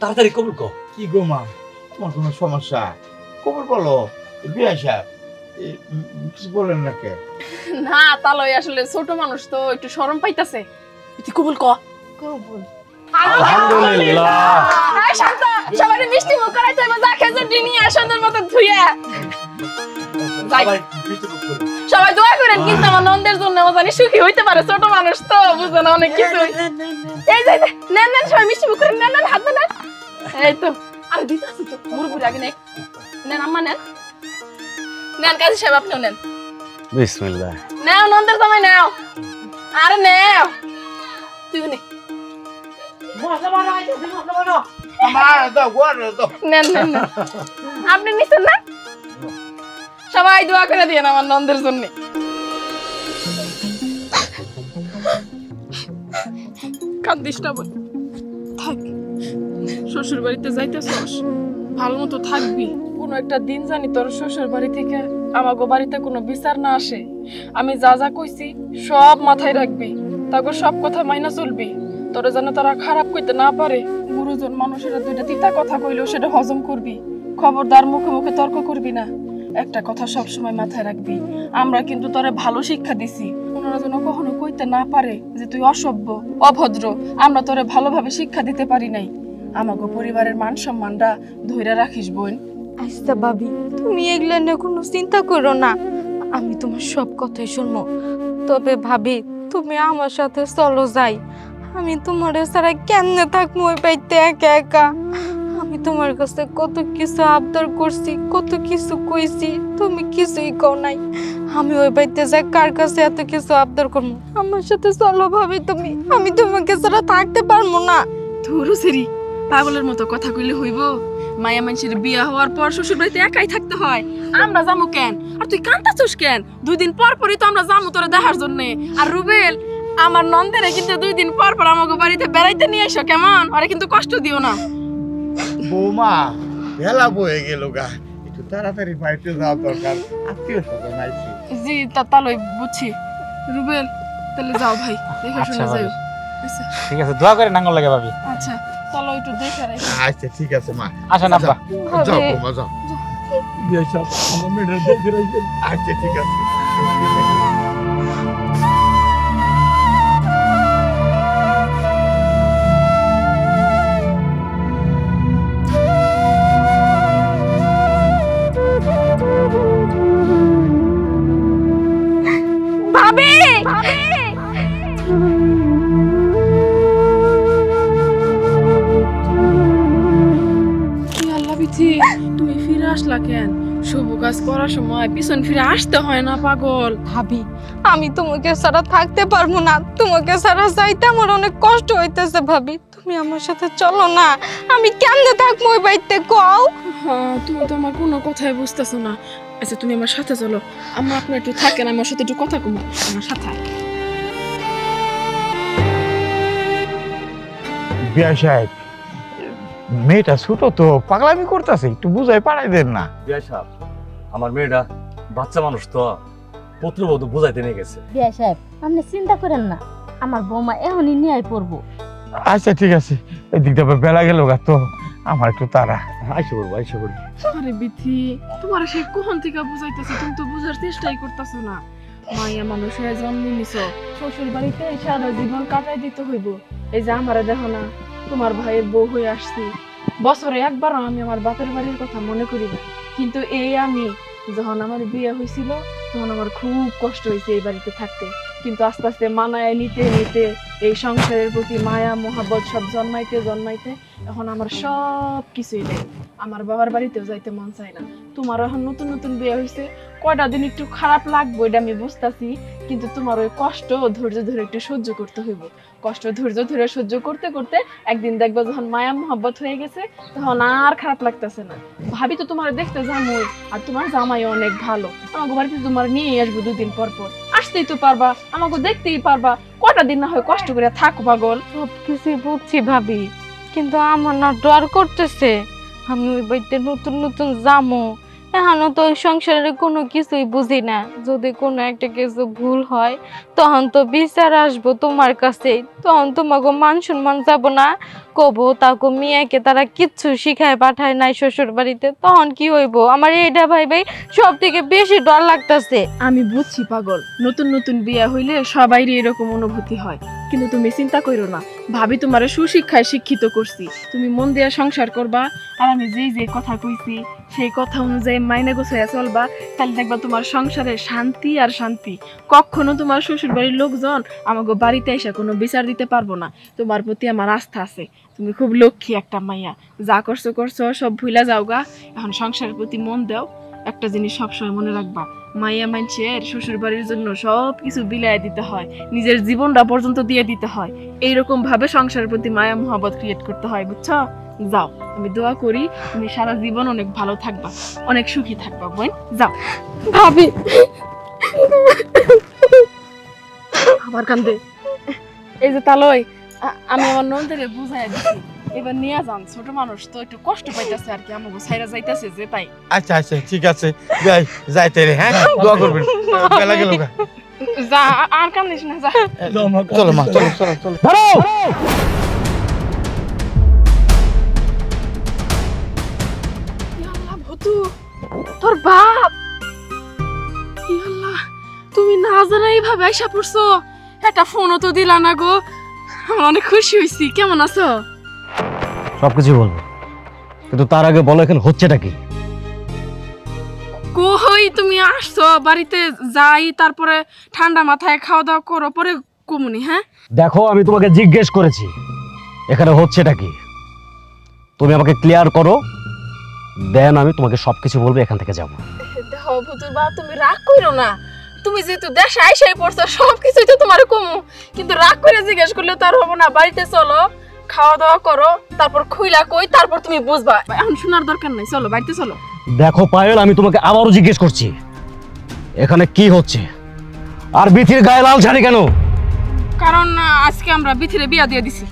তাড়াতাড়ি কবুল কর। কি গো মা, তোমার কোনো সমস্যা? কবুল বলো। বিয়া সাহেব কিছু বলেন না কে? না তালই আসলে ছোট মানুষ তো একটু শরম পাইতাছে। বিথি কবুল কর। কবুল। আলহামদুলিল্লাহ। এই শান্ত, সবাই মিষ্টি মুখ করাইতে হবে। যা খেজুর নিয়ে সুন্দর মতো ধুইয়া সবাই দোয়া করেন, কিন্তু আমার নন্দের জন্য ও জানি সুখী হইতে পারে। ছোট মানুষ তো বুঝে না অনেক কিছু। এই যে নেন নেন সবাই মিষ্টি মুখ করেন। নেন নেন হাত দেন। এই তো আরে দিতাছি তো মুরগুরি আগে নেন। নেন আম্মা নেন। নেন কাজী সাহেব আপনিও নেন। বিসমিল্লাহ। নাও নন্দের জামাই নাও। আরে নাও তুই নে। মশলা বানো আইছে মশলা বানো আমার দাও গোয়ার দাও। নেন নেন নেন। আপনি নিছেন না? সবাই দোয়া করে দিয়েন আমার নন্দের জন্য। কান্দিস না বল, থাক। শ্বশুর বাড়িতে যাইতেছস, ভালো মতো থাকবি। কোনো একটা দিন জানি তোর শ্বশুর বাড়ি থেকে আমাগো বাড়িতে কোনো বিচার না আসে। আমি যা যা কইছি সব মাথায় রাখবি, তারপর সব কথা মাইনা চলবি। তোরা যেন তারা খারাপ কইতে না পারে। গুরুজন মানুষেরা দুইটা তিতা কথা কইলেও সেটা হজম করবি। খবরদার মুখে মুখে তর্ক করবি না। একটা কথা সব সময় মাথায় রাখবি, আমরা কিন্তু তোরে ভালো শিক্ষা দিছি। ওনারা যেন কখনো কইতে না পারে যে তুই অসভ্য অভদ্র। আমরা তোরে ভালোভাবে শিক্ষা দিতে পারি নাই। আমাগো পরিবারের মান সম্মানটা ধইরা রাখিস বোন। আচ্ছা ভাবি, তুমি এগুলা নিয়ে কোনো চিন্তা করো না, আমি তোমার সব কথাই শুনবো। তবে ভাবি তুমি আমার সাথে চলো যাই। আমি তোমার ছাড়া কেমনে থাকবো ওই বাড়িতে একা একা। আমি তোমার কাছে কত কিছু আবদার করছি, কত কিছু কইছি, তুমি কিছুই কও নাই। আমি ওই বাড়িতে যাই কার কাছে এত কিছু আবদার করবো? আমার সাথে চলো ভাবি তুমি, আমি তোমাকে ছাড়া থাকতে পারবো না। ধুরু সিরি পাগলের মতো কথা কইলে হইব? মায়া মানুষের বিয়া হওয়ার পর শ্বশুর বাড়িতে একাই থাকতে হয়। আমরা যামু কেন? আর তুই কান্তাছস কেন? 2 দিন পর পরই তো আমরা যামু তোরে দেখার জন্য। আর রুবেল আমার নন্দেরে কিন্তু 2 দিন পর পর আমাকে বাড়িতে বেড়াইতে নিয়ে এসো, কেমন? আরে কিন্তু কষ্ট দিও না। বৌমা বেলা বয়ে গেল গা, একটু তাড়াতাড়ি বাড়িতে যাওয়া দরকার। আত্মীয় স্বজন আইছে। জি তালই বুঝছি। রুবেল তাহলে যাও ভাই, দেখে শুনে যাও। আচ্ছা ঠিক আছে, দোয়া করে নাঙ্গল লাগে ভাবি। আচ্ছা চলো একটু দেখে রাখি। আচ্ছা ঠিক আছে মা। আসেন আব্বা। যাও বৌমা যাও। বিয়া সাহেব আমার মেয়েটা দেখে রাখবেন। আচ্ছা ঠিক আছে। ভাবি ভাবি আল্লাহ বিথি তুই ফিরে আসলা কেন? শুভ কাজ করার সময় পিছন ফিরে আসতে হয় না পাগল। ভাবি আমি তোমাকে ছাড়া থাকতে পারবো না, তোমাকে ছাড়া যাইতে আমার অনেক কষ্ট হইতেছে। ভাবি তুমি আমার সাথে চলো না, আমি কেমনে থাকবো ওই বাড়িতে কও? হ্যাঁ তুমি তো আমার কোনো কথাই বুঝতেছো না। আচ্ছা তুমি আমার সাথে চলো, আমরা আপনি একটু থাকেন, আমার সাথে একটু কথা কমো আমার সাথে। বিয়া সাহেব মেয়েটা ছোট তো পাগলামি করতেছে, একটু বুঝাই পাঠাই দেন না। বিয়া সাহেব আমার মেয়েটা বাচ্চা মানুষ তো, পুত্রবধূ বুঝাইতে নিয়ে গেছে। বিয়া সাহেব আপনি চিন্তা করেন না, আমার বৌমা এখনই নিয়ে পড়বো। আচ্ছা ঠিক আছে, এই দিকটা বেলা গেল গা তো, আমার একটু তারা। আইসা পড়বো আইসা পড়বো। আরে বিথি তোমার সে কখন থেকে বুঝাইতেছে, তুমি তো বুঝার চেষ্টাই করতেছো না। মাইয়া মানুষ হয়ে জন্ম নিছো, শ্বশুর বাড়িতে সারা জীবন কাটাই দিতে হইব। এই যে আমারে দেখো না, তোমার ভাইয়ের বউ হয়ে আসছি, বছরে একবারও আমি আমার বাপের বাড়ির কথা মনে করি না। কিন্তু এই আমি যখন আমার বিয়ে হয়েছিল তখন আমার খুব কষ্ট হয়েছে এই বাড়িতে থাকতে, কিন্তু আস্তে আস্তে মানায় নিতে নিতে এই সংসারের প্রতি মায়া মহাব্বত সব জন্মাইতে জন্মাইতে এখন আমার সব কিছুই নেই। আমার বাবার বাড়িতেও যাইতে মন চায় না। তোমার এখন নতুন নতুন বিয়ে হয়েছে, কয়টা দিন একটু খারাপ লাগবে এটা আমি বুঝতেছি, কিন্তু তোমার ওই কষ্ট ধৈর্য ধরে একটু সহ্য করতে হইব। কষ্ট ধৈর্য ধরে সহ্য করতে করতে একদিন দেখবো যখন মায়া মহাব্বত হয়ে গেছে তখন আর খারাপ লাগতেছে না। ভাবি তো তোমার দেখতে জামুই, আর তোমার জামাই অনেক ভালো। আমাকে বাড়িতে তোমার নিয়ে আসবো 2 দিন পর পর, আসতেই তো পারবা, আমাকে দেখতেই পারবা, কয়টা দিন না হয় কষ্ট করে থাকো পাগল। সবকিছু বুঝছি ভাবি, কিন্তু আমার না ডর করতেছে। আমি ওই বাড়িতে নতুন নতুন যামো, এখনো তো ওই সংসারের কোনো কিছুই বুঝি না। যদি কোনো একটা কিছু ভুল হয় তখন তো বিচার আসবো তোমার কাছে, তখন তোমাকে মান সম্মান যাব না, কবো তাকে মেয়েকে তারা কিচ্ছু শিখায় পাঠায় নাই শ্বশুর বাড়িতে, তখন কি হইব? আমার এইটা ভাই সব থেকে বেশি ডর লাগতেছে। আমি বুঝছি পাগল, নতুন নতুন বিয়ে হইলে সবাইরই এরকম অনুভূতি হয়, কিন্তু তুমি চিন্তা করো না, ভাবি তোমার সুশিক্ষায় শিক্ষিত করছি। তুমি মন দিয়ে সংসার করবা, আর আমি যে কথা কইছি সেই কথা অনুযায়ী মাইনে গোছাইয়া চলবা, তাহলে দেখবা তোমার সংসারে শান্তি আর শান্তি। কখনো তোমার শ্বশুর বাড়ির লোকজন আমাকে বাড়িতে এসে কোনো বিচার দিতে পারবো না। তোমার প্রতি আমার আস্থা আছে, তুমি খুব লক্ষ্মী একটা মাইয়া। যা করছো করছো, সব ভুলা যাওগা, এখন সংসারের প্রতি মন দাও। একটা জিনিস সবসময় মনে রাখবা, মাইয়া মানুষের শ্বশুর বাড়ির জন্য সব কিছু বিলায় দিতে হয়, নিজের জীবনটা পর্যন্ত দিয়ে দিতে হয়। এইরকম ভাবে সংসারের প্রতি মায়া মহব্বত ক্রিয়েট করতে হয়, বুঝছো? যাও, আমি দোয়া করি তুমি সারা জীবন অনেক ভালো থাকবা, অনেক সুখী থাকবা বোন। যাও। ভাবি আবার কান্দে। এই যে তালয়, আমি আমার নন্দের বুঝাই দিচ্ছি, এবার নিয়ে যান, ছোট মানুষ তো একটু কষ্ট পাইতেছে আর কি, আমাকে ছাইরা যাইতেছে যে তাই। আচ্ছা আচ্ছা ঠিক আছে, যাই যাইতে রে। হ্যাঁ, দোয়া করবেন, বেলা গেল গা। যা, আর কান্দিস না, যা। চলো মা, চলো চলো চলো। ভূতু, তোর বাপ! আল্লাহ, তুমি না জানা এইভাবে আইসা পড়ছো, একটা ফোনও তো দিলা না গো। আমি অনেক খুশি হয়েছি। কেমন আছো? সবকিছু বলবো, কিন্তু তার আগে বলো এখানে হচ্ছেটা কি? কই তুমি আসছো, বাড়িতে যাই, তারপরে ঠান্ডা মাথায় খাওয়া দাওয়া করো, পরে কমুনি। হ্যাঁ দেখো, আমি তোমাকে জিজ্ঞেস করেছি এখানে হচ্ছেটা কি, তুমি আমাকে ক্লিয়ার করো, দেন আমি তোমাকে সবকিছু বলবো, এখান থেকে যাবো। দেখো ভূতুর বাপ, তুমি রাগ কইরো না। তুমি যেহেতু দেশে আইসাই পড়ছো, সবকিছুই তো তোমার কমু, কিন্তু রাগ করে জিজ্ঞেস করলে তো আর হবো না। বাড়িতে চলো, খাওয়া দাওয়া করো, তারপর খুইলা কই, তারপর তুমি বুঝবা। এখন শোনার দরকার নাই, চলো বাড়িতে চলো। দেখো পায়েল, আমি তোমাকে আবারও জিজ্ঞেস করছি এখানে কি হচ্ছে, আর বিথির গায়ে লাল শাড়ি কেন? কারণ আজকে আমরা বিথিরে বিয়া দিয়ে দিছি।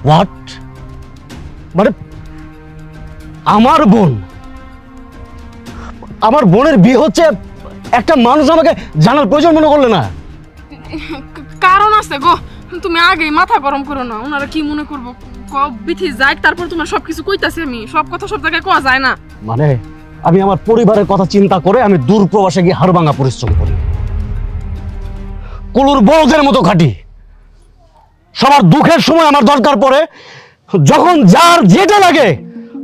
হোয়াট? মানে আমার বোন, আমার বোনের বিয়ে হচ্ছে, একটা মানুষ আমাকে জানার প্রয়োজন মনে করলে না? কারণ আছে গো, তুমি আগেই মাথা গরম করো না। ওনারা কি মনে করবো? বিথি যাই, তারপর তোমার সবকিছু কইতাছি আমি। সব কথা সব জায়গায় কোয়া যায় না। মানে আমি আমার পরিবারের কথা চিন্তা করে আমি দূর প্রবাসে গিয়ে হাড়ভাঙা পরিশ্রম করি, কুলুর বউদের মতো খাটি, সবার দুঃখের সময় আমার দরকার পড়ে, যখন যার যেটা লাগে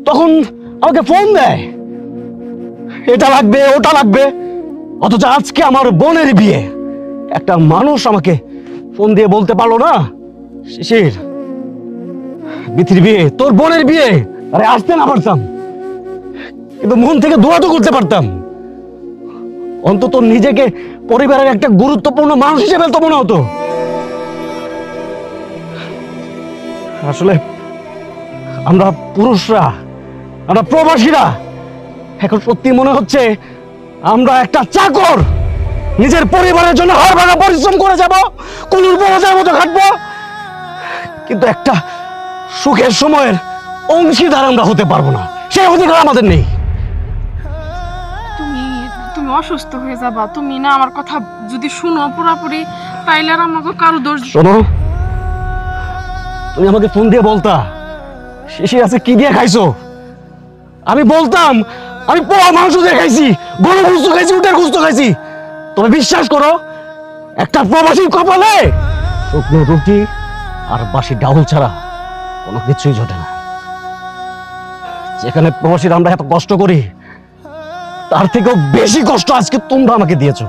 তখন আমাকে ফোন দেয়, এটা লাগবে ওটা লাগবে। অথচ আজকে আমার বোনের বিয়ে, একটা মানুষ আমাকে ফোন দিয়ে বলতে পারলো না, শিশির বিথির বিয়ে, তোর বোনের বিয়ে। আরে আসতে না পারতাম, কিন্তু মন থেকে দোয়া তো করতে পারতাম, অন্তত নিজেকে পরিবারের একটা গুরুত্বপূর্ণ মানুষ হিসেবে তো মনে হতো। আসলে আমরা পুরুষরা, আমরা প্রবাসীরা এখন সত্যি মনে হচ্ছে আমরা একটা চাকর, নিজের পরিবারের জন্য হাড়ভাঙা পরিশ্রম করে যাব, কুলুর বউদের মতো খাটবো, কিন্তু একটা সুখের সময়ের অংশীদার আমরা হতে পারবো না, সেই অধিকার আমাদের নেই। তুমি অসুস্থ হয়ে যাবা, তুমি না আমার কথা যদি শুনো পুরোপুরি, তাইলে আর আমাকে কারো দোষ। শোনো, তুমি আমাকে ফোন দিয়ে বলতা শেষে আছে কি দিয়ে খাইছো, আমি বলতাম আমি পোয়া মাংস দিয়ে খাইছি, গরু গুস্ত খাইছি, উটের গুস্ত খাইছি। তবে বিশ্বাস করো, একটা প্রবাসীর কপালে শুকনো রুটি আর বাসি ডাউল ছাড়া কোনো কিছুই জোটে না। যেখানে প্রবাসীরা আমরা এত কষ্ট করি, তার থেকেও বেশি কষ্ট আজকে তোমরা আমাকে দিয়েছো।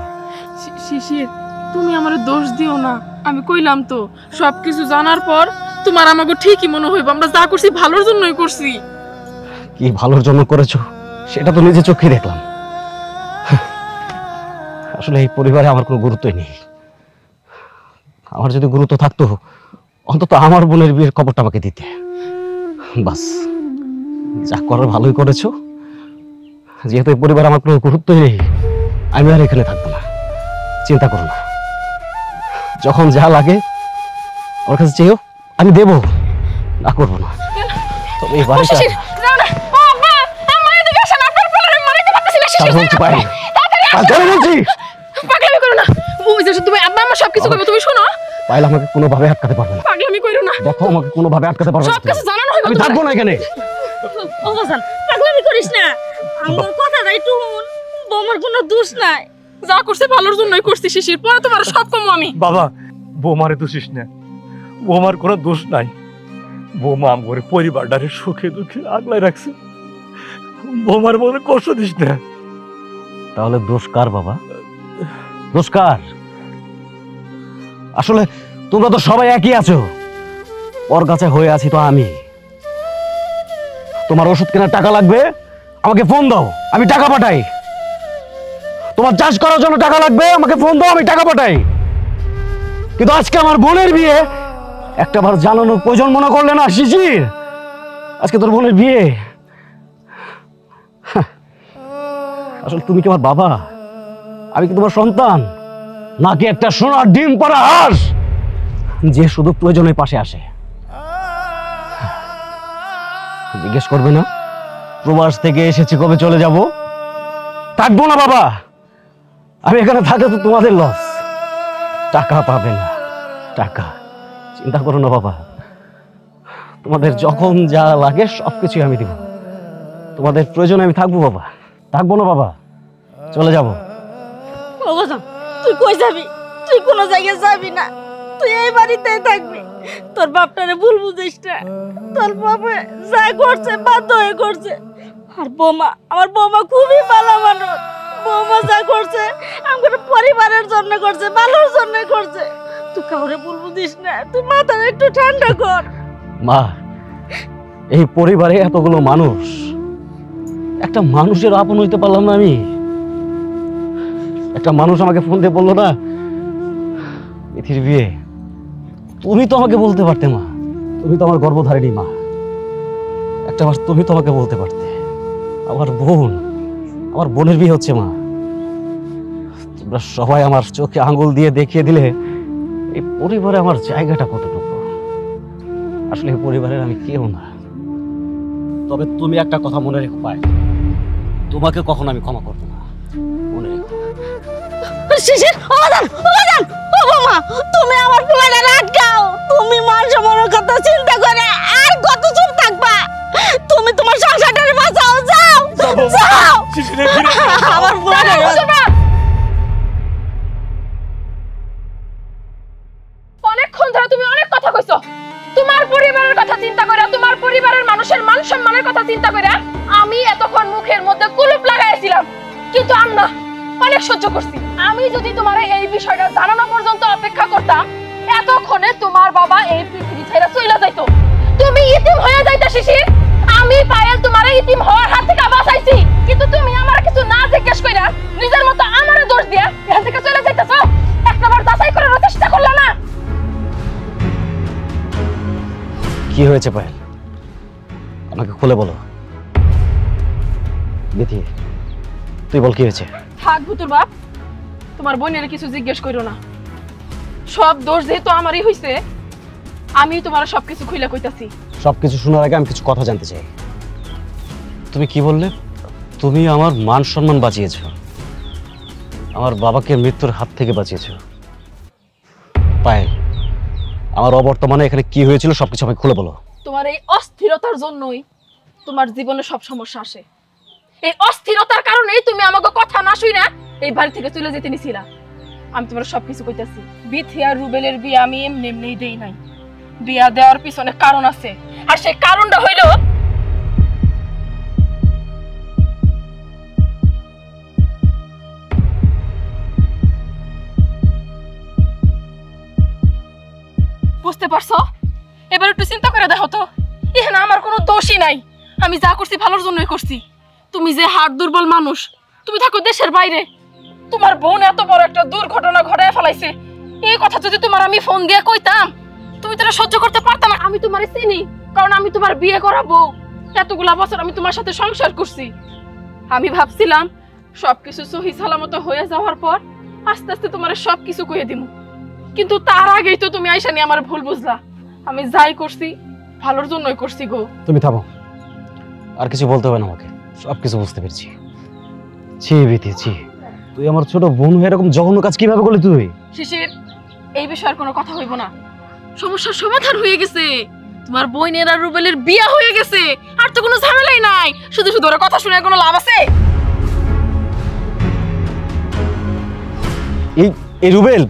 শিশির, তুমি আমারে দোষ দিও না। আমি কইলাম তো, সবকিছু জানার পর তোমার আমাকে ঠিকই মনে হইব আমরা যা করছি ভালোর জন্যই করছি। কি ভালোর জন্য করেছো সেটা তো নিজে চোখে দেখলাম। আসলে এই পরিবারে আমার কোনো গুরুত্বই নেই। আমার যদি গুরুত্ব থাকতো অন্তত আমার বোনের বিয়ের খবরটা আমাকে দিতে। বাস, যা করার ভালোই করেছো। যেহেতু এই পরিবারে আমার কোনো গুরুত্বই নেই, আমি আর এখানে থাকবো না। চিন্তা করো না, যখন যা লাগে আমার কাছে চেয়েও আমি দেবো, না করবো না। তবে এই বাড়িটা পাগলামি করো না। ওই যে তুমি আব্বা আমার সবকিছু করবে, তুমি শোনো। পাইলে আমাকে কোনোভাবে আটকাতে পারবে না। পাগলামি করো না। দেখো আমাকে কোনোভাবে আটকাতে পারবে না। সবকিছু জানানো হইব। আমি থাকবো না এখানে। ও বাজান, পাগলামি করিস না। আমার কথাটা একটু শুন। বৌমার কোনো দোষ নাই। যা করছে ভালোর জন্যই করছি শিশির। পরে তোমার সব কম আমি। বাবা, বৌমারে দোষিস না। বৌমার কোনো দোষ নাই। বৌমা আমার পরিবারটারে সুখে দুঃখে আগলাই রাখছে। বৌমার মনে কষ্ট দিস না। তাহলে দোষ কার বাবা? দোষ কার? আসলে তোমরা তো সবাই একই আছো। ওর কাছে হয়ে আছি তো আমি। তোমার ওষুধ কেনার টাকা লাগবে, আমাকে ফোন দাও, আমি টাকা পাঠাই। তোমার চাষ করার জন্য টাকা লাগবে, আমাকে ফোন দাও, আমি টাকা পাঠাই। কিন্তু আজকে আমার বোনের বিয়ে, একটাবার জানানোর প্রয়োজন মনে করলে না শিশির? আজকে তোর বোনের বিয়ে। আসলে তুমি কি আমার বাবা? আমি কি তোমার সন্তান, নাকি একটা সোনার ডিম পরা হাঁস যে শুধু প্রয়োজনের পাশে আসে? জিজ্ঞেস করবে না প্রবাস থেকে এসেছি কবে চলে যাব? থাকবো না বাবা। আমি এখানে থাকলে তো তোমাদের লস। টাকা পাবে না, টাকা। চিন্তা করো না বাবা, তোমাদের যখন যা লাগে সবকিছু আমি দিব। তোমাদের প্রয়োজনে আমি থাকবো বাবা। থাকবো না বাবা, চলে যাব। ও বাজান, তুই কই যাবি? তুই কোনো জায়গায় যাবি না। তুই এই বাড়িতেই থাকবি। তোর বাপটারে ভুল বুঝিস না। তোর বাবা যা করছে বাধ্য হয়ে করছে। আর বৌমা, আমার বৌমা খুবই ভালো মানুষ। বৌমা যা করছে আমার পরিবারের জন্য করছে, ভালোর জন্য করছে। তুই কাউরে ভুল বুঝিস না। তুই মাথাটা একটু ঠান্ডা কর। মা, এই পরিবারে এতগুলো মানুষ, একটা মানুষের আপন হইতে পারলাম না আমি? একটা মানুষ আমাকে ফোন দিয়ে বললো না মিথির বিয়ে। তুমি তো আমাকে বলতে পারতে মা, তুমি তো আমার গর্ভধারিণী মা। একটা বার তুমি তো আমাকে বলতে পারতে আমার বোন, আমার বোনের বিয়ে হচ্ছে মা। তোমরা সবাই আমার চোখে আঙ্গুল দিয়ে দেখিয়ে দিলে এই পরিবারে আমার জায়গাটা কতটুকু। আসলে এই পরিবারের আমি কেউ না। তবে তুমি একটা কথা মনে রেখো পাই, তোমাকে কখনো আমি ক্ষমা করবো না, মনে রেখো। শিশির, ও বাজান, ও বাজান, ও বৌমা, তুমি আমার পোলাটা আটকাও। তুমি মান সম্মানের কথা চিন্তা করে আর কত চুপ থাকবা? তুমি তোমার সংসারটারে বাঁচাও। যাও, যাও। আমার পোলাটা অনেকক্ষণ ধরে তুমি অনেক কথা কইছো। তোমার পরিবারের কথা চিন্তা করে, তোমার পরিবারের মানুষের মান সম্মানের কথা চিন্তা করে আমি এতক্ষণ মুখের মধ্যে কুলুপ লাগাইছিলাম। কিন্তু আমরা অনেক সহ্য করছি। আমি যদি তোমার এই বিষয়টা জানানো পর্যন্ত অপেক্ষা করতাম, এতক্ষণে তোমার বাবা এই পৃথিবী ছেড়ে চলে যাইতো। তুমি ইতিম হয়ে যাইতা শিশির। আমি পায়েল তোমার ইতিম হওয়ার হাত থেকে বাঁচাইছি, কিন্তু তুমি আমার কিছু না জিজ্ঞেস কইরা নিজের মতো আমারে দোষ দিয়া এখান থেকে চলে যাইতাছো। একটাবার যাচাই করার চেষ্টা করলা না? কি হয়েছে পায়েল, আমাকে খুলে বলো। মিথি, তুই বল কি হয়েছে? থাক ভুতুর বাপ, তোমার বোনের কিছু জিজ্ঞেস করো না। সব দোষ যেহেতু আমারই হইছে, আমি তোমার সবকিছু খুইলা কইতাছি। সবকিছু শোনার আগে আমি কিছু কথা জানতে চাই। তুমি কি বললে? তুমি আমার মান সম্মান বাঁচিয়েছ, আমার বাবাকে মৃত্যুর হাত থেকে বাঁচিয়েছ। পায়েল, আমার অবর্তমানে এখানে কি হয়েছিল সবকিছু আমাকে খুলে বলো। তোমার এই অস্থিরতার জন্যই তোমার জীবনে সব সমস্যা আসে। এই অস্থিরতার কারণেই তুমি আমাকে কথা না শুইনা এই বাড়ি থেকে চলে যেতে নিছিলা। আমি তোমার সবকিছু কইতাছি। বিথি আর রুবেলের বিয়ে আমি এমনি এমনি দেই নাই। বিয়া দেওয়ার পিছনে কারণ আছে, আর সেই কারণটা হইল বুঝতে পারছো? এবার একটু চিন্তা করে দেখো তো, এখানে আমার কোনো দোষই নাই। আমি যা করছি ভালোর জন্যই করছি। তুমি যে হাড় দুর্বল মানুষ, তুমি থাকো দেশের বাইরে, তোমার বোন এত বড় একটা দুর্ঘটনা ঘটায় ফেলাইছে, এই কথা যদি তোমার আমি ফোন দিয়ে কইতাম, তুমি তো সহ্য করতে পারতাম না। আমি তোমারে চিনি, কারণ আমি তোমার বিয়ে করা বউ। এতগুলা বছর আমি তোমার সাথে সংসার করছি। আমি ভাবছিলাম সবকিছু সহি সালামত হয়ে যাওয়ার পর আস্তে আস্তে তোমার সবকিছু কইয়ে দিব, কিন্তু তার আগেই তো তুমি আইসা নিয়ে আমার ভুল বুঝলা। আমি যাই করছি ভালোর জন্যই করছি গো। তুমি থামো, আর কিছু বলতে হবে না আমাকে, সব কিছু বুঝতে পেরেছি। ছি বিতি ছি, তুই আমার ছোট বোন হয়ে এরকম জঘন্য কাজ কিভাবে করলি তুই? শিশির, এই বিষয়ের কোনো কথা হইব না। সমস্যার সমাধান হয়ে গেছে, তোমার বোনের আর রুবেলের বিয়ে হয়ে গেছে, আর তো কোনো ঝামেলাই নাই। শুধু শুধু ওর কথা শুনে কোনো লাভ আছে? এই রুবেল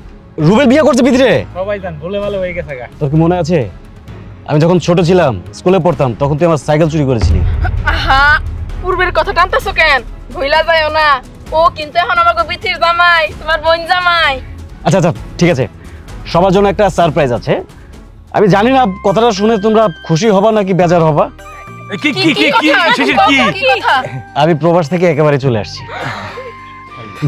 বিয়ে করছে বিদিরে। সবাই জান ভুলে ভালো হয়ে গেছে গা। তোর কি মনে আছে আমি যখন ছোট ছিলাম, স্কুলে পড়তাম, তখন তুই আমার সাইকেল চুরি করেছিলি? আহা, পূর্বের কথা টানতেছো কেন? ভুলা যায়ও না, ও কিন্তু এখন আমাকে বিথির জামাই, তোমার বোন জামাই। আচ্ছা আচ্ছা ঠিক আছে, সবার জন্য একটা সারপ্রাইজ আছে। আমি জানি না কথাটা শুনে তোমরা খুশি হবা নাকি বেজার হবা। কি কি কি কি শিশির কি? আমি প্রবাস থেকে একেবারে চলে আসছি,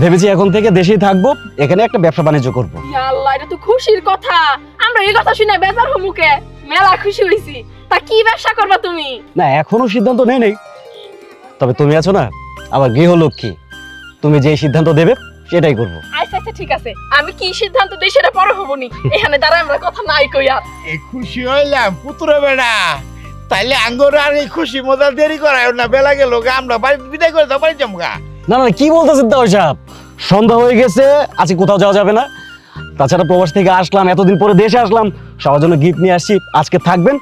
ভেবেছি এখন থেকে দেশেই থাকবো, এখানে একটা ব্যবসা বাণিজ্য করবো। ইয়া আল্লাহ, এটা তো খুশির কথা। আমরা এই কথা শুনে বেজার হমুকে মেলা খুশি হইছি। তা কি ব্যবসা করবা তুমি? না এখনো সিদ্ধান্ত নেই, তবে তুমি আছো না আমার গৃহলক্ষ্মী, তুমি যে সিদ্ধান্ত দেবে সেটাই করবো। আচ্ছা আচ্ছা ঠিক আছে, আমি কি সিদ্ধান্ত দেই সেটা পরে হবনি। এখানে দাঁড়ায় আমরা কথা নাই কই আর। এই খুশি হইলাম পুত্র বেড়া, তাইলে আঙ্গর আর এই খুশি মজা দেরি করায় না, বেলা গেল গা, আমরা বাড়ি বিদায় করে দাও, বাড়ি যাবো গা। না না কি বলতেছেন দাও সাহেব, সন্ধ্যা হয়ে গেছে, আজকে কোথাও যাওয়া যাবে না। তাছাড়া প্রবাস থেকে আসলাম, এতদিন পরে দেশে আসলাম, সবার জন্য গিফট নিয়ে আসছি, আজকে থাকবেন,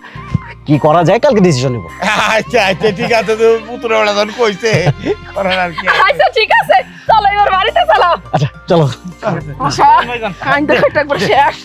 কি করা যায় কালকে ডিসিশন নেব। আচ্ছা আচ্ছা ঠিক আছে, তো পুত্র বেড়া যখন কইছে করার আর কি। আচ্ছা ঠিক আছে, চলো এবার বাড়িতে চলো। আচ্ছা চলো। আচ্ছা, আইন দেখো একবার শেষ।